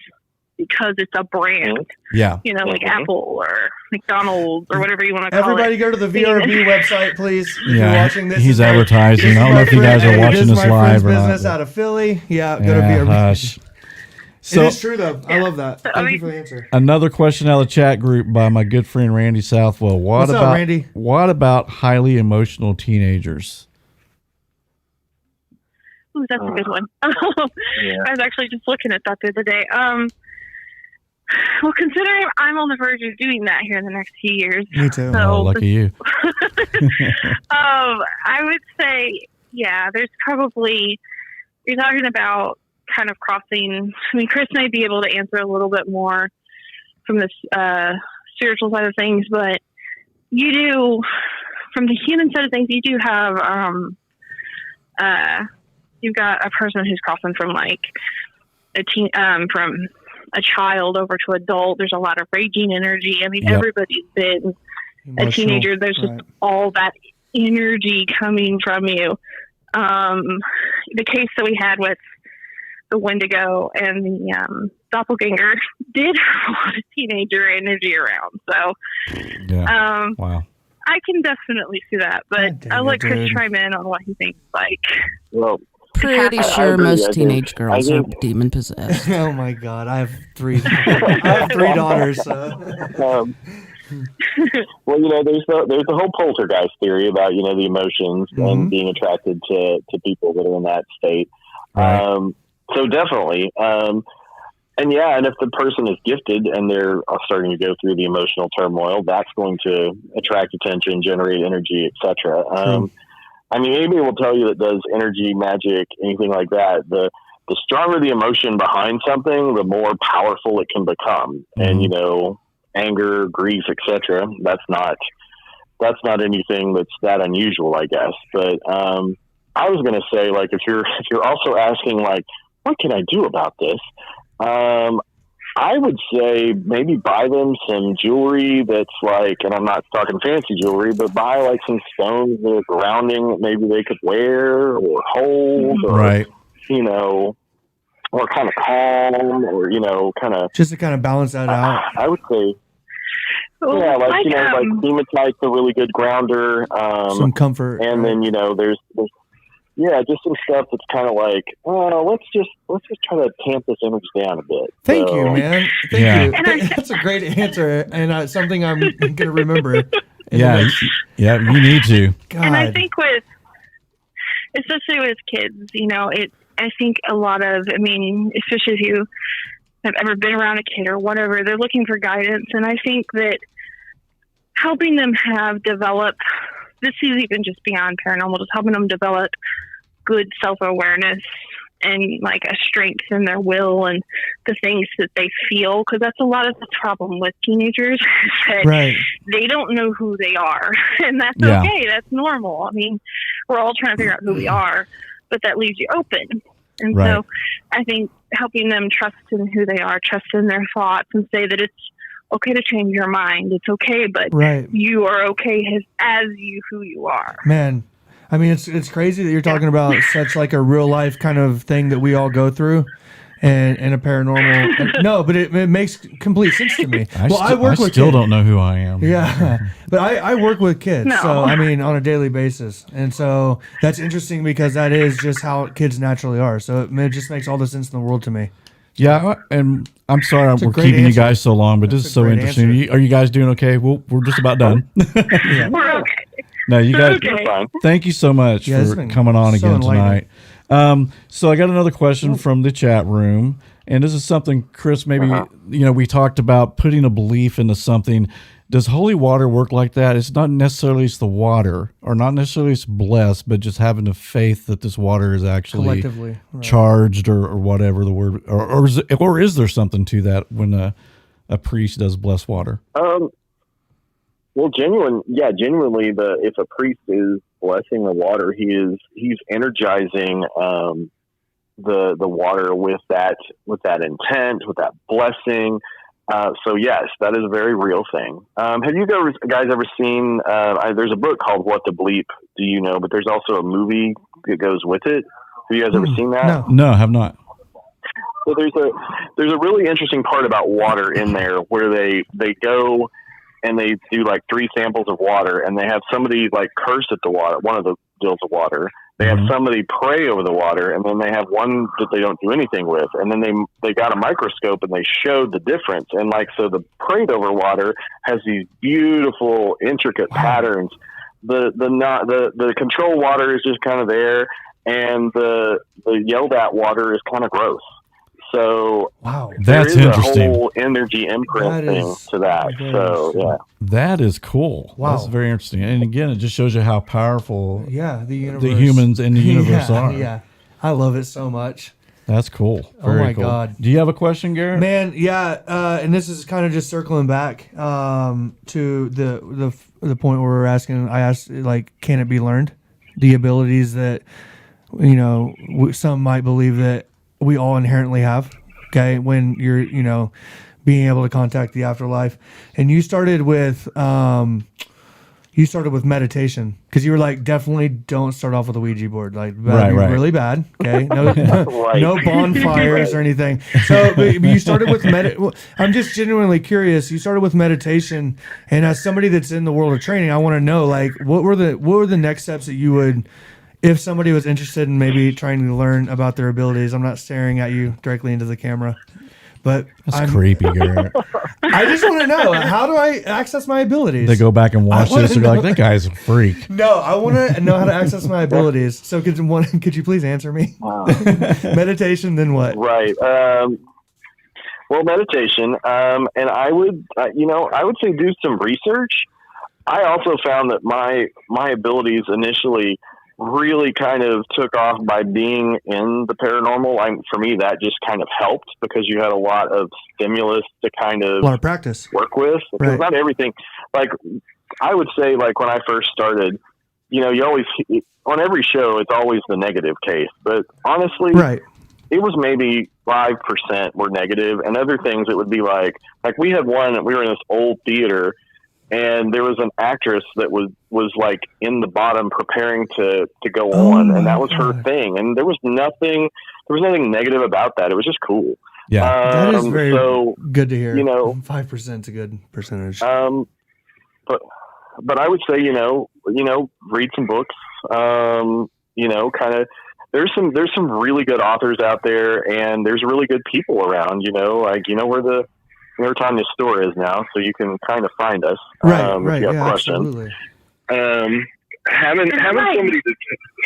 because it's a brand. Yeah. You know, like Apple or McDonald's or whatever you want to call Everybody it. go to the VRB website, please. If Yeah, you're watching this, he's this is my- advertising. this is I don't my know if you guys friend- are watching this is this my live friend's or not, business but- out of Philly. Yeah, go to Yeah, VRB. hush. So it is true though. I love that. I Thank you mean- for the answer. another question out of the chat group by my good friend Randy Southwell. What's up, Randy? What about highly emotional teenagers? Ooh, that's a good one. I was actually just looking at that the other day. Well, considering I'm on the verge of doing that here in the next few years, Me too. So- Oh, lucky you. I would say, yeah, there's probably, you're talking about kind of crossing. I mean, Chris may be able to answer a little bit more from this spiritual side of things, but you do, from the human side of things, you do have, you've got a person who's crossing from like a teen, from a child over to adult. There's a lot of raging energy. I mean, Yep. everybody's been a teenager. There's just all that energy coming from you. The case that we had with the Wendigo and the doppelganger did have a lot of teenager energy around. So, Yeah. Wow. I can definitely see that, but I'll let Chris chime in on what he thinks. Like, Well, Pretty I sure agree. most I teenage think- girls I are think- demon possessed. Oh my God, I have three. I have three daughters. So. Well, you know, there's the whole poltergeist theory about, you know, the emotions and being attracted to people that are in that state. Right. So definitely. And yeah, and if the person is gifted and they're starting to go through the emotional turmoil, that's going to attract attention, generate energy, etc. I mean, anybody will tell you that does energy, magic, anything like that. The stronger the emotion behind something, the more powerful it can become. And, you know, anger, grief, etc. That's not anything that's that unusual, I guess. But I was going to say, like, if you're also asking, like, what can I do about this? I would say maybe buy them some jewelry that's like, and I'm not talking fancy jewelry, but buy like some stones that are grounding that maybe they could wear or hold, or, Right. you know, or kind of calm, or, you know, kind of Just to kind of balance that out. I would say, yeah, like, you know, like hematite's a really good grounder. Some comfort. And then, you know, there's just some stuff that's kind of like, oh, let's just try to tamp this image down a bit. Thank So- you, man. Thank Yeah. you. That's a great answer, and something I'm going to remember. Yeah. Yeah. You need to. God. and I think especially with kids, you know, I think a lot of, I mean, especially if you have ever been around a kid or whatever, they're looking for guidance. And I think that helping them develop, this is even just beyond paranormal, just helping them develop good self-awareness and like a strength in their will and the things that they feel. Because that's a lot of the problem with teenagers, is that Right. they don't know who they are. And that's Yeah. okay. That's normal. I mean, we're all trying to figure out who we are, but that leaves you open. And Right. so I think helping them trust in who they are, trust in their thoughts, and say that it's okay to change your mind. It's okay, but Right. you are okay as you who you are. Man, I mean, it's crazy that you're talking about such like a real life kind of thing that we all go through, and a paranormal. No, but it makes complete sense to me. I with still kids. don't know who I am. Yeah, but I work with kids, No. so I mean on a daily basis, and so that's interesting because that is just how kids naturally are. So it just makes all the sense in the world to me. Yeah, and I'm sorry a we're great keeping you answer. guys so long, but this That's is a so great interesting. answer. Are you guys doing okay? We're just about done. We're okay. No, you guys. Okay. Fine. Thank you so much Yeah, it's for been coming on so again enlightening. tonight. So I got another question from the chat room, and this is something, Chris, maybe we talked about putting a belief into something. Does holy water work like that? It's not necessarily it's the water, or not necessarily it's blessed, but just having the faith that this water is actually Collectively, right. charged or whatever the word, or is there something to that when a priest does bless water? Well, genuinely, if a priest is blessing the water, he's energizing the water with that intent, with that blessing. So yes, that is a very real thing. Have you guys ever seen? There's a book called "What the Bleep Do You Know?" But there's also a movie that goes with it. Have you guys ever seen that? No, I have not. So there's a really interesting part about water in there where they go and they do like 3 samples of water, and they have somebody like curse at the water, one of the deals of water. They have somebody pray over the water, and then they have one that they don't do anything with. And then they got a microscope and they showed the difference. And like, so the prayed over water has these beautiful, intricate patterns. The control water is just kind of there, and the yelled at water is kind of gross. So Wow, that's there is interesting. a whole energy imprint thing to that. So yeah. That is cool. Wow. That's very interesting. And again, it just shows you how powerful yeah, the universe, the humans in the universe yeah, are. Yeah, I love it so much. That's cool. Oh Very my cool. God. Do you have a question, Garrett? Man, yeah, and this is kind of just circling back to the point where I asked, like, can it be learned? The abilities that some might believe that we all inherently have. Okay, when you're being able to contact the afterlife, and you started with meditation, because you were like, definitely don't start off with a Ouija board, like that'd be really bad. Okay, no no bonfires or anything. So but you started with I'm just genuinely curious. You started with meditation, and as somebody that's in the world of training, I want to know, like, what were the next steps that you would, if somebody was interested in maybe trying to learn about their abilities. I'm not staring at you directly into the camera, but That's creepy, Garrett. I just want to know, how do I access my abilities? They go back and watch wanna this and be like, know. that guy's a freak. No, I want to know how to access my abilities. So could you please answer me? Meditation, then what? Right. Well, meditation, and I would say do some research. I also found that my abilities initially really kind of took off by being in the paranormal. For me, that just kind of helped, because you had a lot of stimulus to kind of A lot of practice. work with. Because not everything, like I would say, like when I first started, you always, on every show, it's always the negative case. But honestly, Right. it was maybe 5% were negative, and other things it would be like we had one, we were in this old theater, and there was an actress that was like in the bottom preparing to go on, and that was her thing. And there was nothing negative about that. It was just cool. Yeah. That is very good to hear. 5% is a good percentage. But I would say, read some books, kind of, there's some really good authors out there, and there's really good people around, where Tanya's store is now, so you can kind of find us. Right. If you have questions. Absolutely. Having somebody to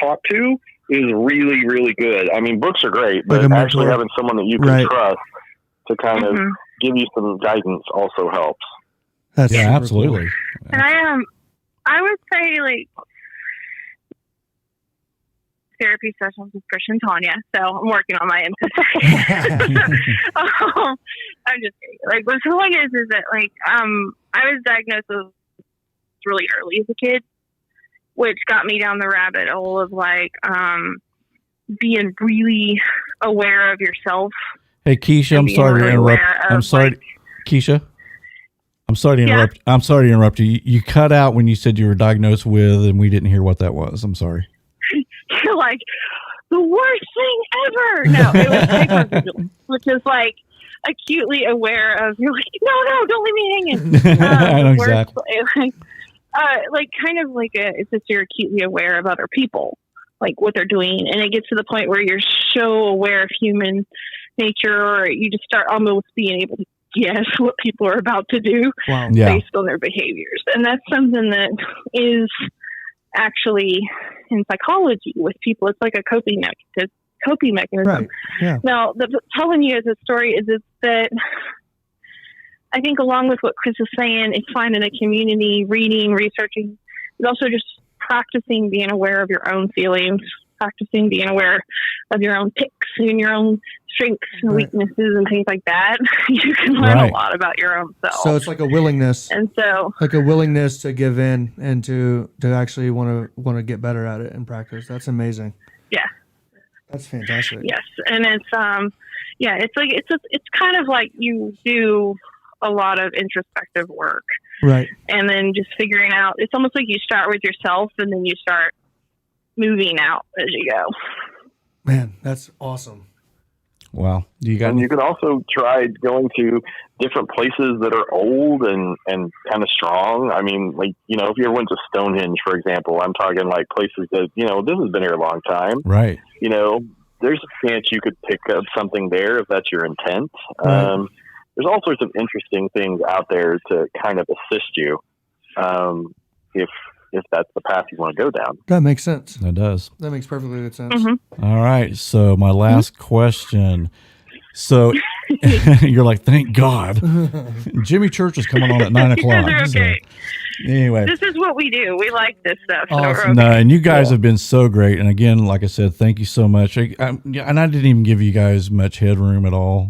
talk to is really, really good. I mean, books are great, Like but a actually mentor. having someone that you can Right. trust to kind of give you some guidance also helps. That's Yeah, super absolutely. And I would say, like, therapy sessions with Chris and Tanya, so I'm working on my empathy. I'm just kidding. Like, the point is that, like, I was diagnosed with really early as a kid, which got me down the rabbit hole of, like, being really aware of yourself. Hey, Keisha, I'm being sorry to really interrupt. aware of, I'm sorry, like- Keisha. I'm sorry to interrupt. I'm sorry to interrupt you. You cut out when you said you were diagnosed with, and we didn't hear what that was. I'm sorry. You're like, the worst thing ever. No, it was hypervigilance, which is like acutely aware of, you're like, no, don't leave me hanging. I know exactly. Like kind of like it's just you're acutely aware of other people, like what they're doing. And it gets to the point where you're so aware of human nature, or you just start almost being able to guess what people are about to do Wow. Yeah. based on their behaviors. And that's something that is actually in psychology with people. It's like a coping mechanism. Right. Yeah. Now, telling you as a story is that I think along with what Chris is saying, it's finding a community, reading, researching. It's also just practicing being aware of your own feelings, practicing being aware of your own tics and your own strengths and Right. weaknesses and things like that. You can learn Right. a lot about your own self. So it's like a willingness, and so, to give in and to actually want to get better at it and practice. That's amazing. yeah. That's fantastic. Yes, and it's it's like it's kind of like you do a lot of introspective work, Right. and then just figuring out. It's almost like you start with yourself, and then you start moving out as you go. Man, that's awesome. Wow. Do you got And any? you can also try going to different places that are old and kind of strong. I mean, like, if you ever went to Stonehenge, for example, I'm talking like places that, this has been here a long time. Right. There's a chance you could pick up something there if that's your intent. Right. There's all sorts of interesting things out there to kind of assist you if that's the path you want to go down. That makes sense. That does. That makes perfectly good sense. Mm-hmm. All right. So my last question. So you're like, thank God. Jimmy Church is coming on at 9 You guys o'clock. are okay. So, anyway. This is what we do. We like this stuff. So we're Awesome. okay. No, and you guys have been so great. And again, like I said, thank you so much. And I didn't even give you guys much headroom at all.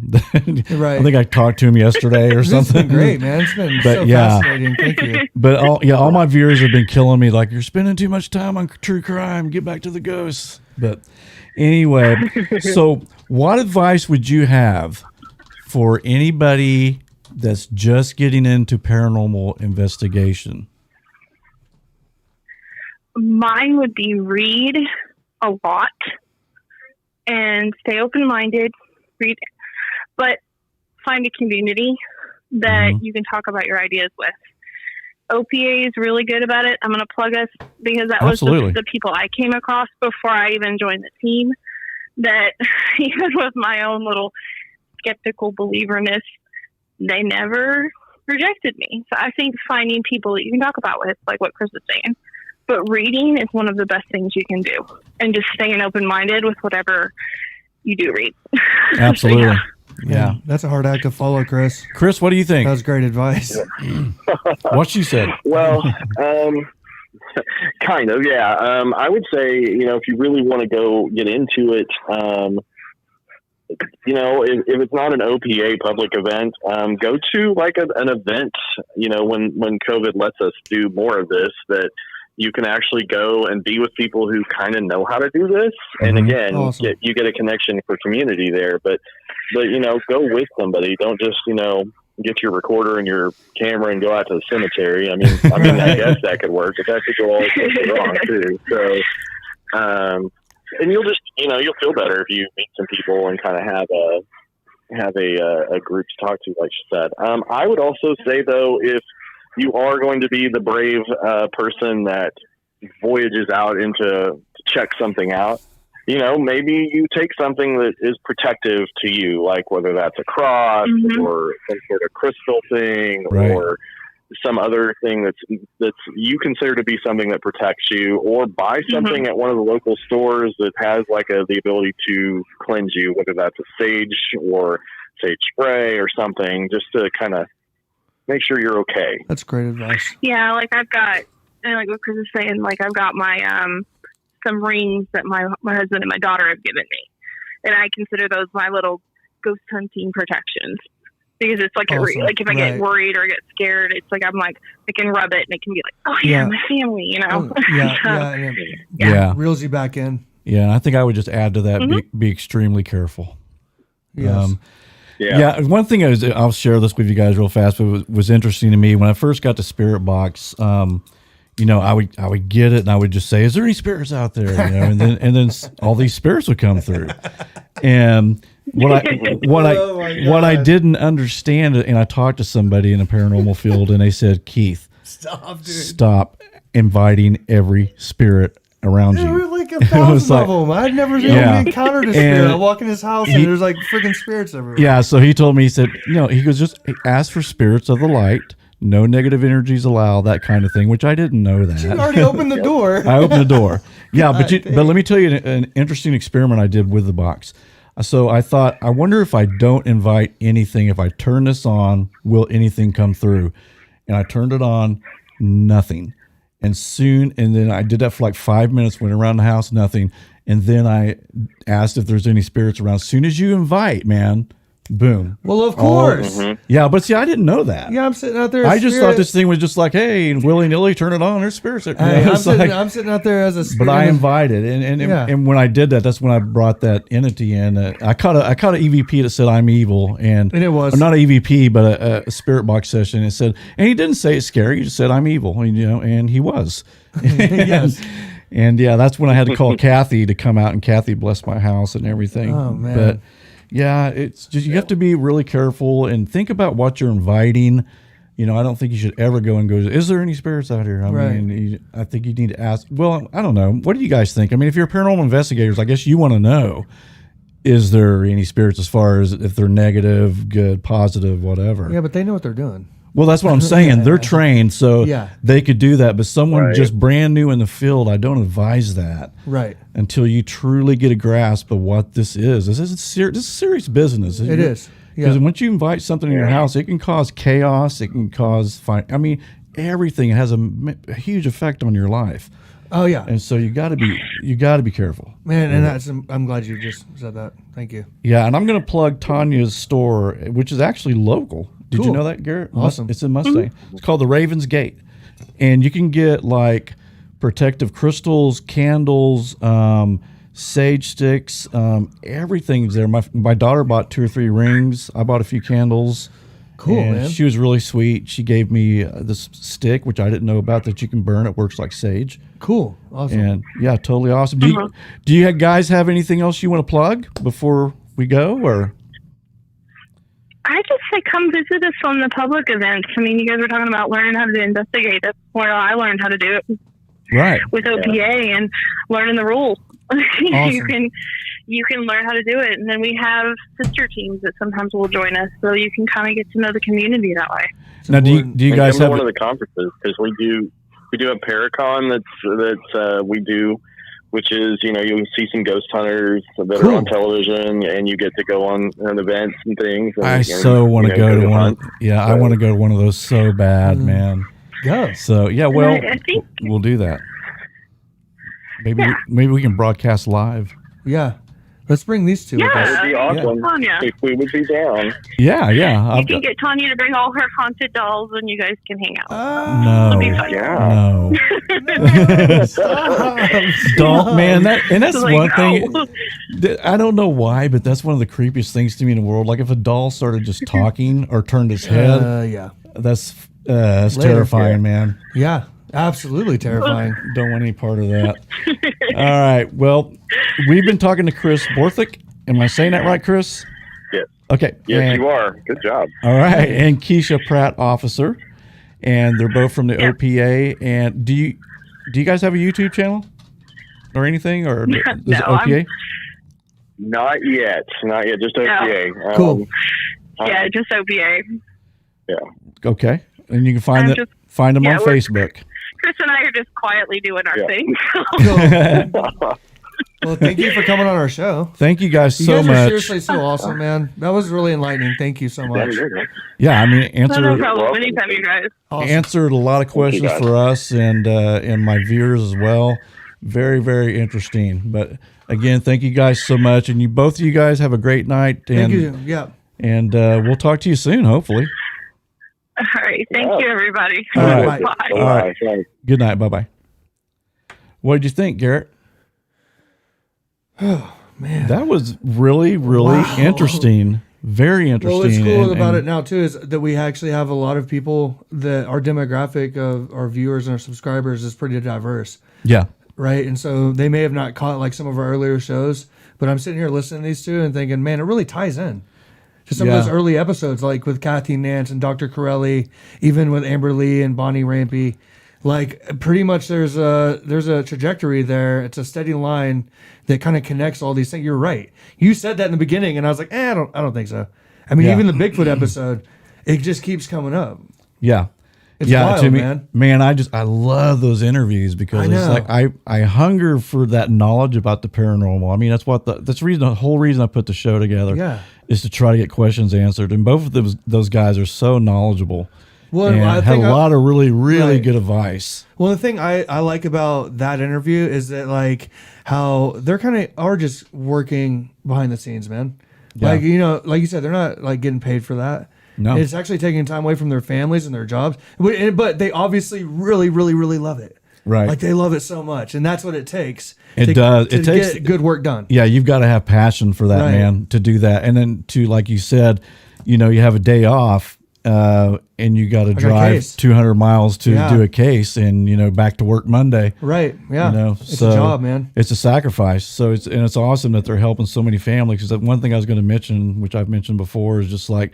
Right. I think I talked to him yesterday or It's something. been great, man. It's been But so yeah. fascinating. Thank you. But all my viewers have been killing me. Like, you're spending too much time on true crime. Get back to the ghosts. But anyway, so what advice would you have for anybody that's just getting into paranormal investigation? Mine would be read a lot and stay open-minded, read, but find a community that you can talk about your ideas with. OPA is really good about it. I'm going to plug us because that Absolutely. was the people I came across before I even joined the team, that even with my own little skeptical believerness, they never rejected me. So I think finding people that you can talk about with, like what Chris is saying, but reading is one of the best things you can do, and just staying open-minded with whatever you do read. Absolutely. So, Yeah. Man, that's a hard act to follow, Chris. Chris, what do you think? That was great advice. What she said. Well, kind of, yeah. I would say, if you really want to go get into it, if it's not an OPA public event, go to like an event, when COVID lets us do more of this, that you can actually go and be with people who kind of know how to do this. And again, Awesome. you get a connection for community there, but go with somebody. Don't just, get your recorder and your camera and go out to the cemetery. I mean, I guess that could work, but that could go all sorts of wrong too. So, and you'll just, you'll feel better if you meet some people and kind of have a group to talk to, like she said. I would also say though, if you are going to be the brave person that voyages out to check something out, maybe you take something that is protective to you, like whether that's a cross or some sort of crystal thing, Right. or some other thing that's you consider to be something that protects you, or buy something at one of the local stores that has like the ability to cleanse you, whether that's a sage or sage spray or something, just to kind of make sure you're okay. That's great advice. yeah, like I've got, and like what Chris is saying, like I've got my some rings that my husband and my daughter have given me, and I consider those my little ghost hunting protections, because it's like Awesome. like if I get Right. worried or get scared, it's like I'm like I can rub it and it can be like, oh yeah, Yeah. my family, Oh, So, and Yeah. reels you back in. Yeah. And I think I would just add to that, be extremely careful. Yes. Yeah. One thing I'll share this with you guys real fast, but was interesting to me when I first got the Spirit Box. I would get it and I would just say, "Is there any spirits out there?" And then all these spirits would come through. And what I didn't understand, and I talked to somebody in a paranormal field, and they said, "Keith, Stop, dude. stop inviting every spirit around There you. were like 1,000 like- of them. I'd never Yeah. even encountered a spirit. And I walk in his house and there's like freaking spirits everywhere. Yeah, so he told me, he said, he goes, just ask for spirits of the light, no negative energies allowed, that kind of thing, which I didn't know You that. already opened the door. I opened the door. Yeah, but dang. let me tell you an interesting experiment I did with the box. So I thought, I wonder if I don't invite anything, if I turn this on, will anything come through? And I turned it on, nothing. And then I did that for like 5 minutes, went around the house, nothing. And then I asked if there's any spirits around. As soon as you invite, man, boom. Well, of course. Yeah, but see, I didn't know that. Yeah, I'm sitting out there. I just thought this thing was just like, hey, willy-nilly, turn it on, there's spirits. Hey, It's I'm sitting out there as a spirit. but I invited, and when I did that, that's when I brought that entity in. I caught an EVP that said I'm evil, and it was or not an EVP, but a spirit box session. It said, and he didn't say it's scary. He just said I'm evil, and he was. Yes. And yeah, that's when I had to call Kathy to come out, and Kathy blessed my house and everything. Oh, man. But yeah, it's just, you have to be really careful and think about what you're inviting. I don't think you should ever go and go, is there any spirits out here? I think you need to ask. Well, I don't know. What do you guys think? I mean, if you're paranormal investigators, I guess you want to know, is there any spirits as far as if they're negative, good, positive, whatever? Yeah, but they know what they're doing. Well, that's what I'm saying. They're trained, so Yeah. they could do that. But someone just brand new in the field, I don't advise that. Right. Until you truly get a grasp of what this is. This is serious business. It is. Because Yeah. once you invite something in your house, it can cause chaos. It can cause everything. It has a huge effect on your life. Oh yeah. And so you got to be careful. Man, and I'm glad you just said that. Thank you. Yeah, and I'm going to plug Tanya's store, which is actually local. Did you Cool. know that, Garrett? Awesome. It's in Mustang. It's called the Raven's Gate. And you can get like protective crystals, candles, sage sticks, everything's there. My daughter bought 2 or 3 rings. I bought a few candles. Cool, and man. She was really sweet. She gave me this stick, which I didn't know about, that you can burn. It works like sage. Cool. Awesome. And yeah, totally awesome. Do you guys have anything else you want to plug before we go, or? I just say come visit us on the public events. I mean, you guys were talking about learning how to do investigative. Well, I learned how to do it Right. with OPA and learning the rules. Awesome. You can learn how to do it, and then we have sister teams that sometimes will join us, so you can kind of get to know the community that way. Now, do you guys have one of the conferences, because we do a Paracon that's we do, which is you'll see some ghost hunters that are on television, and you get to go on events and things. And, I so want to go to one. I want to go to one of those so bad, man. Go. So yeah, well, I think we'll do that. Maybe we can broadcast live. Yeah. Let's bring these two with Yeah. us. That would be awesome Tanya. if we would be down. Yeah. You can get Tanya to bring all her haunted dolls, and you guys can hang out. No, be fun. no, Stop. don't, man. That's Like, one no. thing. I don't know why, but that's one of the creepiest things to me in the world. Like if a doll started just talking or turned its head, Yeah. that's Later. terrifying, man. Yeah. Absolutely terrifying. Don't want any part of that. All right. Well, we've been talking to Chris Borthick. Am I saying that right, Chris? Yes. Okay. Yes, And- you are. Good job. All right. And Keisha Pratt-Officer. And they're both from the OPA. And do you guys have a YouTube channel or anything? Or is it OPA? Not yet. Just OPA. Cool. Yeah, just OPA. Yeah. Okay. And you can find I'm them just- on we're- Facebook. Chris and I are just quietly doing our Yeah. thing. Well, thank you for coming on our show. Thank you guys You so guys are much. seriously so awesome, man. That was really enlightening. Thank you so much. Yeah, I mean, No answered problem. Anytime, you guys. Awesome. answered a lot of questions guys. for us and my viewers as well. Very, very interesting. But again, thank you guys so much, and both of you guys have a great night. And Thank you. Yeah. and we'll talk to you soon, hopefully. All right. Thank you, everybody. All right. Bye. All right. Good night. Bye bye. What did you think, Garrett? Oh, man. That was really, really Wow. interesting. Very interesting. Well, what's cool and- about and- it now too is that we actually have a lot of people that our demographic of our viewers and our subscribers is pretty diverse, Yeah. right? And so they may have not caught like some of our earlier shows, but I'm sitting here listening to these two and thinking, man, it really ties in to some Yeah. of those early episodes, like with Kathy Nance and Dr. Corelli, even with Amber Lee and Bonnie Rampey. Like pretty much there's a trajectory there. It's a steady line that kind of connects all these things. You're right. You said that in the beginning, and I was like, I don't think so. I mean, Yeah. even the Bigfoot episode, it just keeps coming up. Yeah. It's yeah, wild, to me, man. I love those interviews because I it's know. like I hunger for that knowledge about the paranormal. I mean, that's the whole reason I put the show together. Yeah. Is to try to get questions answered, and both of those guys are so knowledgeable. Well, and I had think a lot of really Right. good advice. Well, the thing I like about that interview is that like how they're kind of are just working behind the scenes, man. Yeah. Like, you know, like you said, they're not like getting paid for that. No. It's actually taking time away from their families and their jobs. But they obviously really, really, really love it. Right. Like they love it so much. And that's what it takes. It does. It takes get good work done. Yeah, you've got to have passion for that, Right. man, to do that. And then to, like you said, you know, you have a day off and you got to got a drive case. 200 miles to Yeah. do a case and, you know, back to work Monday. Right. Yeah. You know, It's a job, man. It's a sacrifice. So it's awesome that they're helping so many families. Because one thing I was going to mention, which I've mentioned before, is just like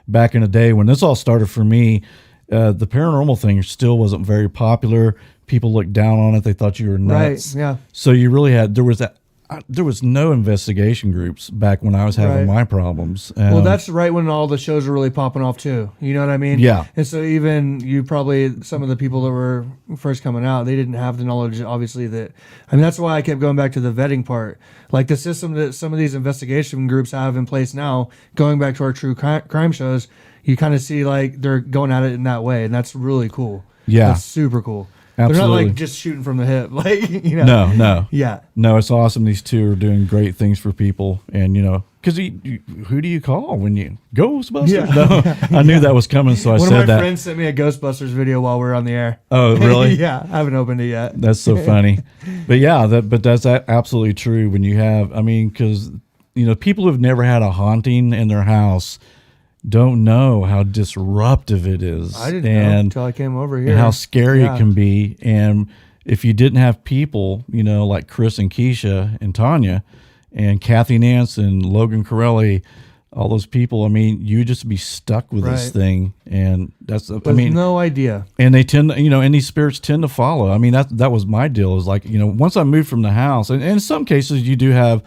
back in the day when this all started for me, the paranormal thing still wasn't very popular. People looked down on it. They thought you were nuts. Right. Yeah. So you really had there was no investigation groups back when I was having Right. my problems. Well, that's right when all the shows are really popping off too. You know what I mean? Yeah. And so even you probably some of the people that were first coming out, they didn't have the knowledge. Obviously, that's why I kept going back to the vetting part. Like the system that some of these investigation groups have in place now, going back to our true crime shows, you kind of see like they're going at it in that way, and that's really cool. Yeah. That's super cool. They're not Absolutely. like just shooting from the hip, like you know. No. Yeah. No, it's awesome. These two are doing great things for people. And, you know, because who do you call when you Ghostbusters? Yeah. No, I knew that was coming, so I One said of my that. friends sent me a Ghostbusters video while we were on the air. Oh, really? Yeah, I haven't opened it yet. That's so funny. But yeah, that's absolutely true. When you have, I mean, because, you know, people who've never had a haunting in their house don't know how disruptive it is. I didn't know and, until I came over here. and how scary Yeah. it can be. And if you didn't have people, you know, like Chris and Keisha and Tanya and Kathy Nance and Logan Corelli, all those people, I mean, you just be stuck with this Right. thing. And that's, I With mean, no idea. and they tend to, you know, and these spirits tend to follow. I mean, that was my deal, is like, you know, once I moved from the house, and in some cases you do have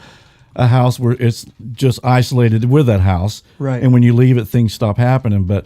a house where it's just isolated with that house. Right. And when you leave it, things stop happening. But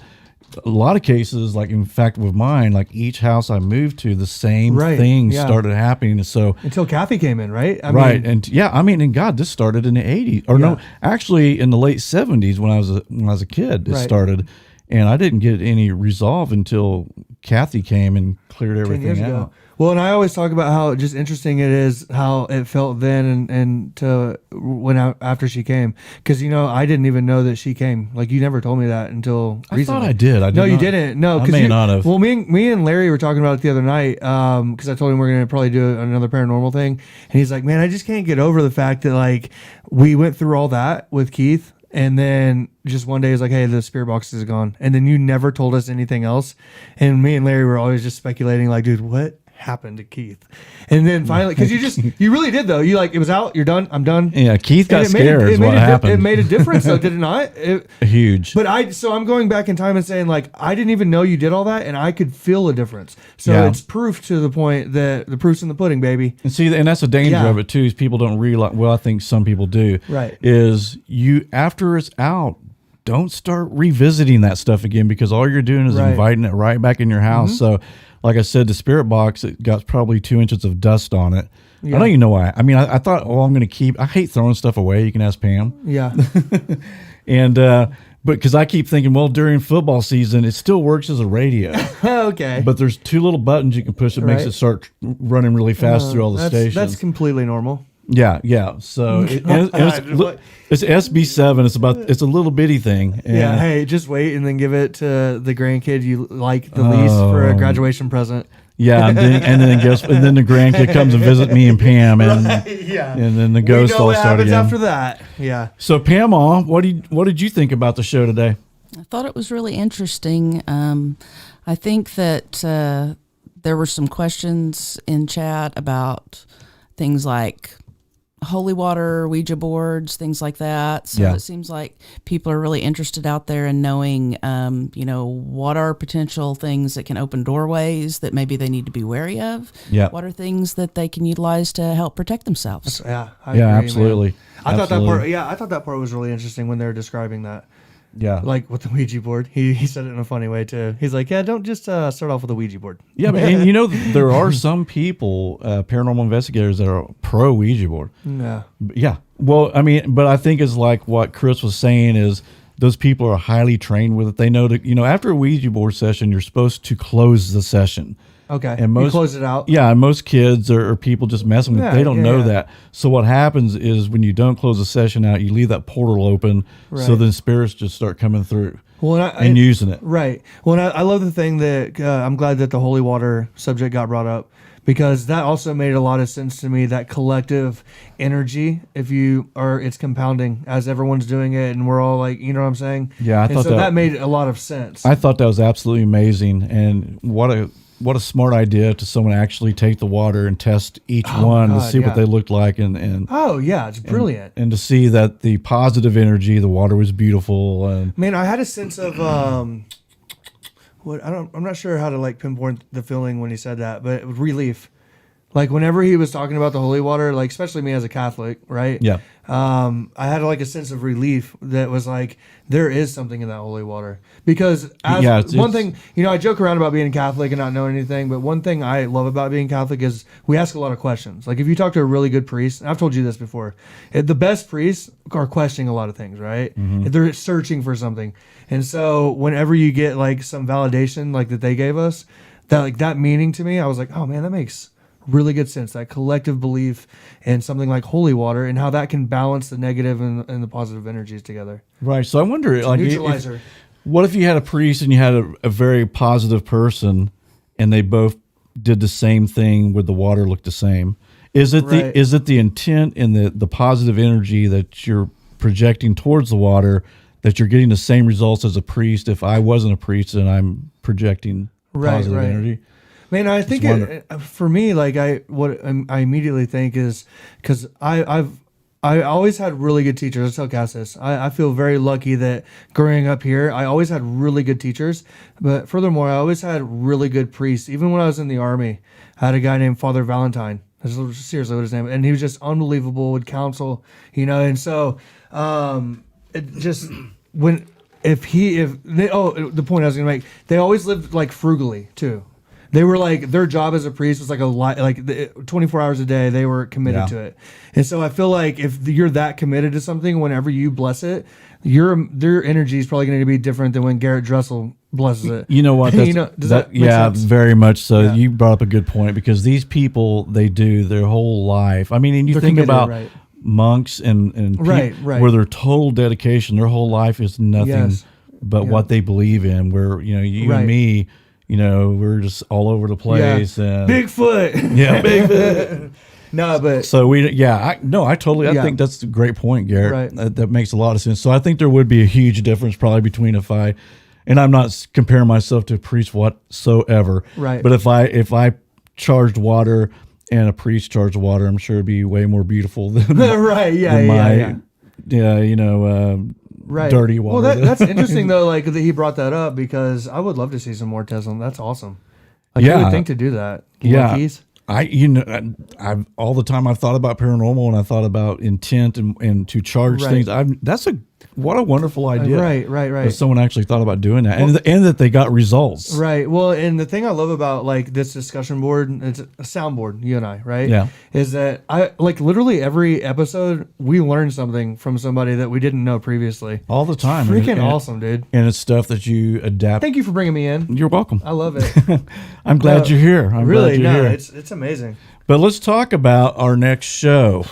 a lot of cases, like in fact with mine, like each house I moved to, the same Right, thing yeah. started happening. So Until Kathy came in, right? I right. mean, And yeah, I mean, and God, this started in the 80s, or no, Yeah. actually in the late 70s when I was a kid, it Right. started. And I didn't get any resolve until Kathy came and cleared 10 years everything ago. out. Well, and I always talk about how just interesting it is how it felt then and to when after she came, because you know I didn't even know that she came. Like you never told me that until I recently. thought I did. I did No, you not. didn't. No, I because may not have. Well, me and Larry were talking about it the other night because I told him we're gonna probably do another paranormal thing, and he's like, "Man, I just can't get over the fact that like we went through all that with Keith." And then just one day it's like, hey, the spirit box is gone. And then you never told us anything else. And me and Larry were always just speculating, like, dude, what happened to Keith? And then finally, because you really did though. You like, it was out. You're done. I'm done. Yeah, Keith got And scared. Is what happened. It made a difference though, did it not? Huge. But I'm going back in time and saying like, I didn't even know you did all that, and I could feel a difference. So Yeah. it's proof to the point that the proof's in the pudding, baby. And see, and that's the danger Yeah. of it too, is people don't realize. Well, I think some people do. Right. Is you after it's out, don't start revisiting that stuff again, because all you're doing is Right. inviting it right back in your house. So, like I said, the spirit box, it got probably 2 inches of dust on it. Yeah. I don't even know why. I mean, I thought, oh, I'm going to keep. I hate throwing stuff away. You can ask Pam. Yeah. And but because I keep thinking, well, during football season, it still works as a radio. Okay. But there's two little buttons you can push that makes Right. it start running really fast through all the stations. That's completely normal. Yeah. So it's SB7. It's a little bitty thing. And Yeah, hey, just wait and then give it to the grandkid you like the least for a graduation present. yeah, and then the grandkid comes and visit me and Pam, and Yeah. and then the We ghost know all what start happens again. after that. Yeah. So Pam, what did you think about the show today? I thought it was really interesting. I think that there were some questions in chat about things like holy water, Ouija boards, things like that. So Yeah. it seems like people are really interested out there in knowing, what are potential things that can open doorways that maybe they need to be wary of. Yeah. What are things that they can utilize to help protect themselves? Yeah, I Yeah, agree, absolutely. man. I thought that Absolutely. part. Yeah, I thought that part was really interesting when they were describing that. Yeah. Like with the Ouija board, he said it in a funny way too. He's like, "Yeah, don't just start off with a Ouija board." Yeah, but, and there are some people, paranormal investigators, that are pro Ouija board. Yeah, Yeah. Well, I mean, but I think it's like what Chris was saying is those people are highly trained with it. They know that, after a Ouija board session, you're supposed to close the session. okay. And You most close it out. Yeah, and most kids or people just messing with it. Yeah, They don't yeah, know yeah. that. So what happens is when you don't close the session out, you leave that portal open, so Right. then spirits just start coming through Well, and using it. Right. Well, and I love the thing that I'm glad that the holy water subject got brought up, because that also made a lot of sense to me. That collective energy, it's compounding as everyone's doing it, and we're all like, you know what I'm saying? Yeah, I and thought so that made a lot of sense. I thought that was absolutely amazing, and what a smart idea to someone actually take the water and test each one to God, see yeah. what they looked like, and Oh yeah, it's brilliant. and to see that the positive energy, the water was beautiful, and Man, I had a sense of I'm not sure how to like pinpoint the feeling when he said that, but it was relief. Like whenever he was talking about the holy water, like especially me as a Catholic, right? yeah, I had like a sense of relief that was like there is something in that holy water, because Yeah, it's- one thing, I joke around about being Catholic and not knowing anything, but one thing I love about being Catholic is we ask a lot of questions. Like if you talk to a really good priest, and I've told you this before, the best priests are questioning a lot of things, right? They're searching for something, and so whenever you get like some validation like that they gave us, that meaning to me, I was like, oh man, that makes really good sense. That collective belief in something like holy water and how that can balance the negative and the positive energies together. right. So I wonder, like, Neutralizer. what if you had a priest and you had a very positive person, and they both did the same thing with the water looked the same? Is it Right. the intent and the positive energy that you're projecting towards the water, that you're getting the same results as a priest? If I wasn't a priest and I'm projecting positive right. energy. Man, I think for me, like I immediately think is because I always had really good teachers. I tell Cass this. I feel very lucky that growing up here, I always had really good teachers. But furthermore, I always had really good priests. Even when I was in the Army, I had a guy named Father Valentine. That's seriously what his name. And he was just unbelievable. Would counsel, And so it just the point I was gonna make. They always lived like frugally too. They were like, their job as a priest was like 24 hours a day. They were committed to it. And so I feel like if you're that committed to something, whenever you bless it, their energy is probably going to be different than when Garrett Dressel blesses it. You know what? Does that make sense? Very much so. Yeah. You brought up a good point, because these people, they do their whole life. I mean, and you They're think committed, about right. monks and Right. where their total dedication, their whole life is nothing Yes. but Yeah. what they believe in. Where you Right. and me, we're just all over the place. And Bigfoot. yeah, Bigfoot. No, but So I totally. I Yeah. think that's a great point, Garrett. Right. That makes a lot of sense. So I think there would be a huge difference probably between and I'm not comparing myself to a priest whatsoever. Right. But if I charged water and a priest charged water, I'm sure it'd be way more beautiful than right, than my yeah. Right. dirty water. Well, that's interesting though. Like that he brought that up, because I would love to see some more Tesla. That's awesome. Like, who Yeah. would think to do that? Yeah. Monkeys? I've all the time I've thought about paranormal, and I thought about intent and to charge Right. things. What a wonderful idea. Right. That someone actually thought about doing that, and that they got results. Right. Well, and the thing I love about like this discussion board, it's a soundboard, you and I, right? Yeah. Is that I like literally every episode we learn something from somebody that we didn't know previously. All the time. Freaking And- awesome, dude. And it's stuff that you adapt. Thank you for bringing me in. You're welcome. I love it. I'm glad you're here. I'm Really, glad you're here. it's amazing. But let's talk about our next show.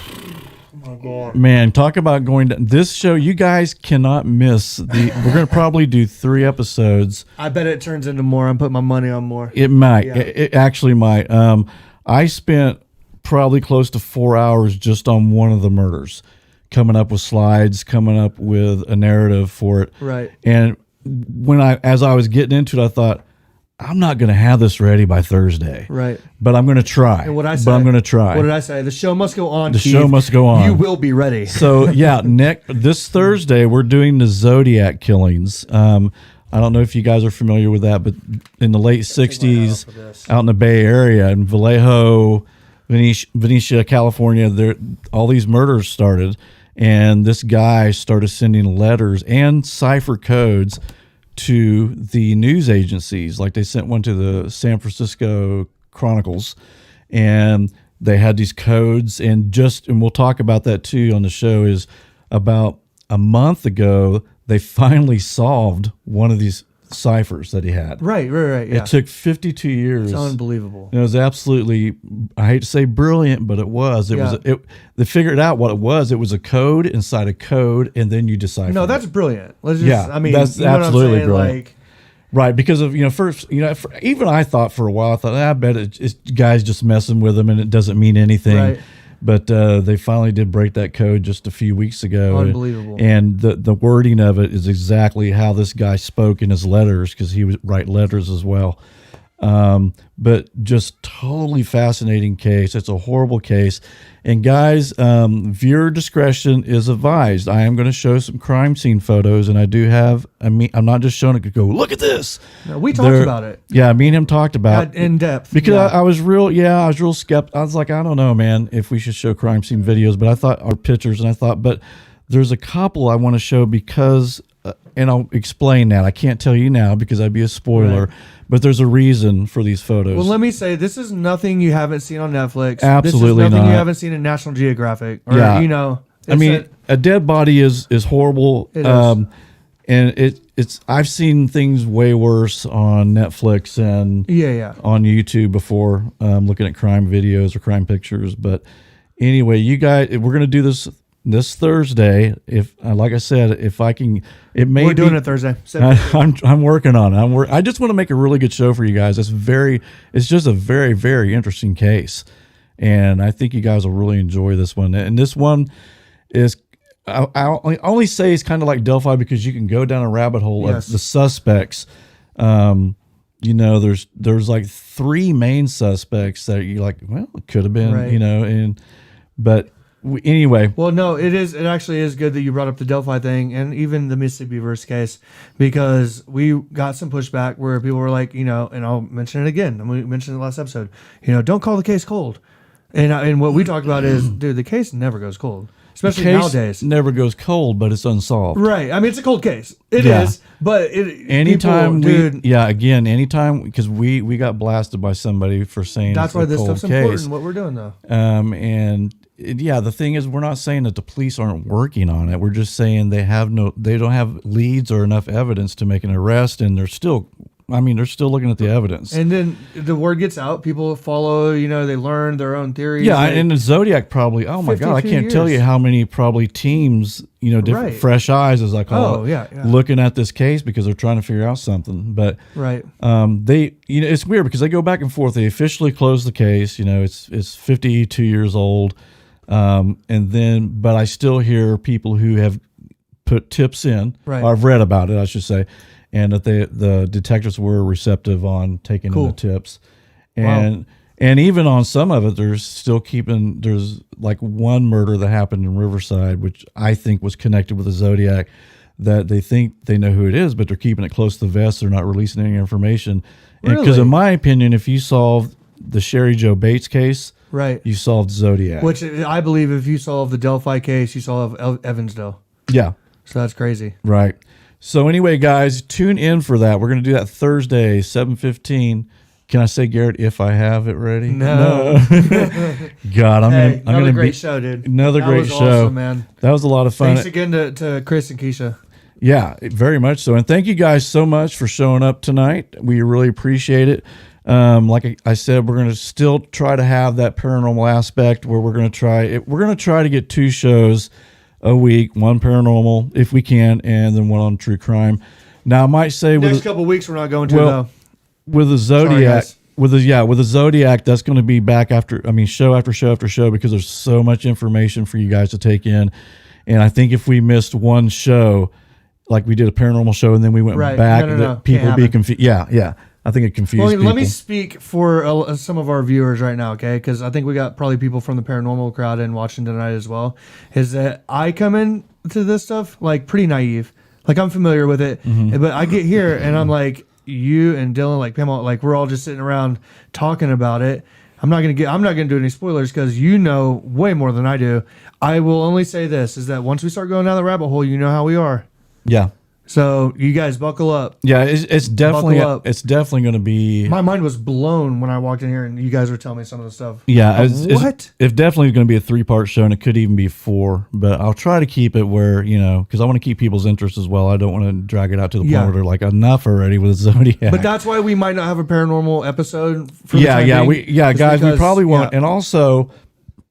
Oh my God. Man, talk about going to this show. You guys cannot miss we're going to probably do 3 episodes. I bet it turns into more. I'm putting my money on more. It might. Yeah. It actually might. I spent probably close to 4 hours just on one of the murders, coming up with slides, coming up with a narrative for it. Right. And as I was getting into it, I thought, I'm not going to have this ready by Thursday. Right. But I'm going to try. And what I say? But I'm going to try. What did I say? The show must go on. The Keith. show must go on. You will be ready. So yeah, this Thursday we're doing the Zodiac killings. I don't know if you guys are familiar with that, but in the late '60s, out in the Bay Area in Vallejo, Venetia, California, all these murders started, and this guy started sending letters and cipher codes to the news agencies. Like they sent one to the San Francisco Chronicles, and they had these codes. And we'll talk about that too on the show. Is about a month ago they finally solved one of these ciphers that he had. Right. Yeah. It took 52 years. It's unbelievable. It was absolutely, I hate to say brilliant, but it was. They figured out what it was. It was a code inside a code, and then you decipher. No, that's brilliant. Let's just, Yeah, I mean, that's you know absolutely what I'm saying? brilliant. Like, right, because of, first, even I thought for a while, I thought, I bet it's guys just messing with them and it doesn't mean anything. Right. But they finally did break that code just a few weeks ago. Unbelievable. And the wording of it is exactly how this guy spoke in his letters, because he would write letters as well. But just totally fascinating case. It's a horrible case. And guys, viewer discretion is advised. I am going to show some crime scene photos, and I'm not just showing it to go, look at this. No, we talked about it. Yeah, me and him talked about In depth. because I was real skeptical. I was like, I don't know, man, if we should show crime scene videos, but I thought, or pictures, and I thought, but there's a couple I want to show because, and I'll explain that. I can't tell you now because that'd be a spoiler, Right. but there's a reason for these photos. Well, let me say, this is nothing you haven't seen on Netflix. Absolutely this is nothing not. you haven't seen in National Geographic. Or, Yeah. A dead body is horrible. It is. And I've seen things way worse on Netflix and on YouTube before, looking at crime videos or crime pictures. But anyway, you guys, we're going to do this Thursday. If, like I said, if I can, we're doing it Thursday. I'm working on it. I just want to make a really good show for you guys. It's just a very, very interesting case. And I think you guys will really enjoy this one. And this one is, I only say it's kind of like Delphi because you can go down a rabbit hole of the suspects. There's like three main suspects that you're like, well, it could have been, Right. Anyway. Well, no, it actually is good that you brought up the Delphi thing and even the Mississippi verse case, because we got some pushback where people were like, and I'll mention it again. And we mentioned it last episode, don't call the case cold. And what we talked about is, dude, the case never goes cold, especially nowadays. Never goes cold, but it's unsolved. Right. I mean, it's a cold case. It is, but anytime anytime, because we got blasted by somebody for saying that's why this stuff's important. What we're doing though. The thing is, we're not saying that the police aren't working on it. We're just saying they don't have leads or enough evidence to make an arrest, and they're still looking at the evidence. And then the word gets out. People follow, they learn their own theories. Yeah, and the Zodiac probably, oh my God, I can't tell you how many probably teams, different fresh eyes, as I call it, looking at this case because they're trying to figure out something. But it's weird because they go back and forth. They officially close the case. It's 52 years old. But I still hear people who have put tips in, or I've read about it, I should say, and that the detectives were receptive on taking in the tips. And even on some of it, there's like one murder that happened in Riverside, which I think was connected with the Zodiac, that they think they know who it is, but they're keeping it close to the vest. They're not releasing any information. Because in my opinion, if you solve the Sherry Joe Bates case, right, you solved Zodiac. Which I believe if you solve the Delphi case, you solve Evansdale. Yeah. So that's crazy. Right. So anyway, guys, tune in for that. We're going to do that Thursday, 7:15. Can I say, Garrett, if I have it ready? No. God, another great show, dude. Another great show. Awesome, man. That was a lot of fun. Thanks again to Chris and Keisha. Yeah, very much so. And thank you guys so much for showing up tonight. We really appreciate it. Like I said, we're going to still try to have that paranormal aspect where we're going to try to get 2 shows a week, one paranormal if we can, and then one on true crime. Now I might say next couple of weeks we're not going to though. With the Zodiac, with the Zodiac, that's going to be back after show after show after show, because there's so much information for you guys to take in. And I think if we missed one show, like we did a paranormal show and then we went back, no, people would be confused. Yeah. I think it confused Well, people. let me speak for some of our viewers right now, okay? Because I think we got probably people from the paranormal crowd in watching tonight as well. Is that I come into this stuff like pretty naive, like I'm familiar with it, but I get here and I'm like, you and Dylan, like Pam, like we're all just sitting around talking about it. I'm not gonna do any spoilers because you know way more than I do. I will only say this: is that once we start going down the rabbit hole, you know how we are. Yeah. So you guys buckle up. Yeah, it's definitely Buckle up. it's definitely going to be. My mind was blown when I walked in here and you guys were telling me some of the stuff. Yeah, What? It's definitely going to be a 3-part show, and it could even be 4. But I'll try to keep it where because I want to keep people's interest as well. I don't want to drag it out to the point where they're like enough already with Zodiac. But that's why we might not have a paranormal episode. For yeah, the time being, guys, we because- probably won't. yeah. And also,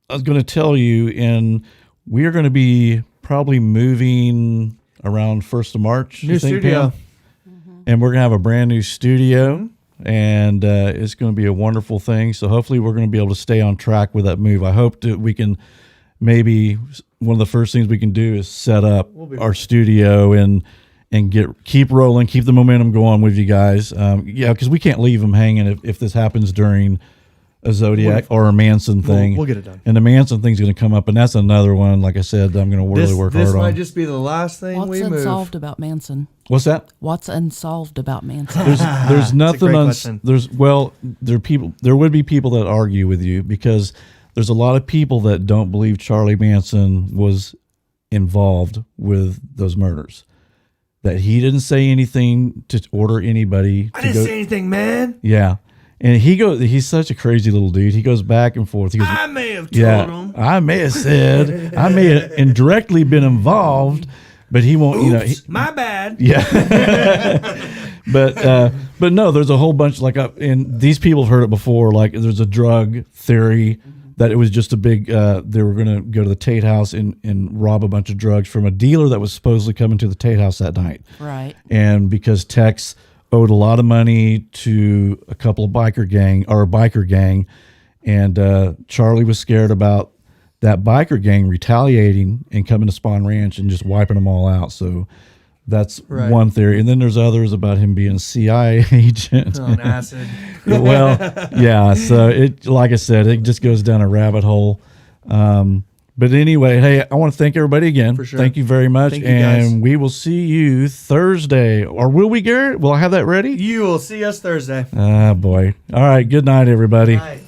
I was going to tell you, we are going to be probably moving around 1st of March. New you think, studio. Pam? And we're going to have a brand new studio, and it's going to be a wonderful thing. So hopefully we're going to be able to stay on track with that move. I hope that we can maybe one of the first things we can do is set up our studio and keep rolling, keep the momentum going with you guys. Because we can't leave them hanging if this happens during a Zodiac or a Manson thing. We'll get it done. And the Manson thing's going to come up, and that's another one. Like I said, I'm going to really work This hard might on. just be the last thing What's we move. unsolved about Manson? What's that? What's unsolved about Manson? There's nothing. great question. There would be people that argue with you because there's a lot of people that don't believe Charlie Manson was involved with those murders. That he didn't say anything to order anybody. I didn't say anything, man. Yeah. And he's such a crazy little dude. He goes back and forth. He goes, I may have told him. I may have said, I may have indirectly been involved, but he won't, Oops, my bad. yeah. But no, there's a whole bunch and these people have heard it before. Like there's a drug theory that it was just a big, they were going to go to the Tate house and rob a bunch of drugs from a dealer that was supposedly coming to the Tate house that night. Right. And because Tex owed a lot of money to a couple of biker gang, and Charlie was scared about that biker gang retaliating and coming to Spawn Ranch and just wiping them all out. So that's one theory. And then there's others about him being a CIA agent. On acid. Well, yeah. So like I said, it just goes down a rabbit hole. But anyway, hey, I want to thank everybody again. For sure. Thank you very much. Thank you, guys. And we will see you Thursday. Or will we, Garrett? Will I have that ready? You will see us Thursday. Ah, boy. All right. Good night, everybody. Night.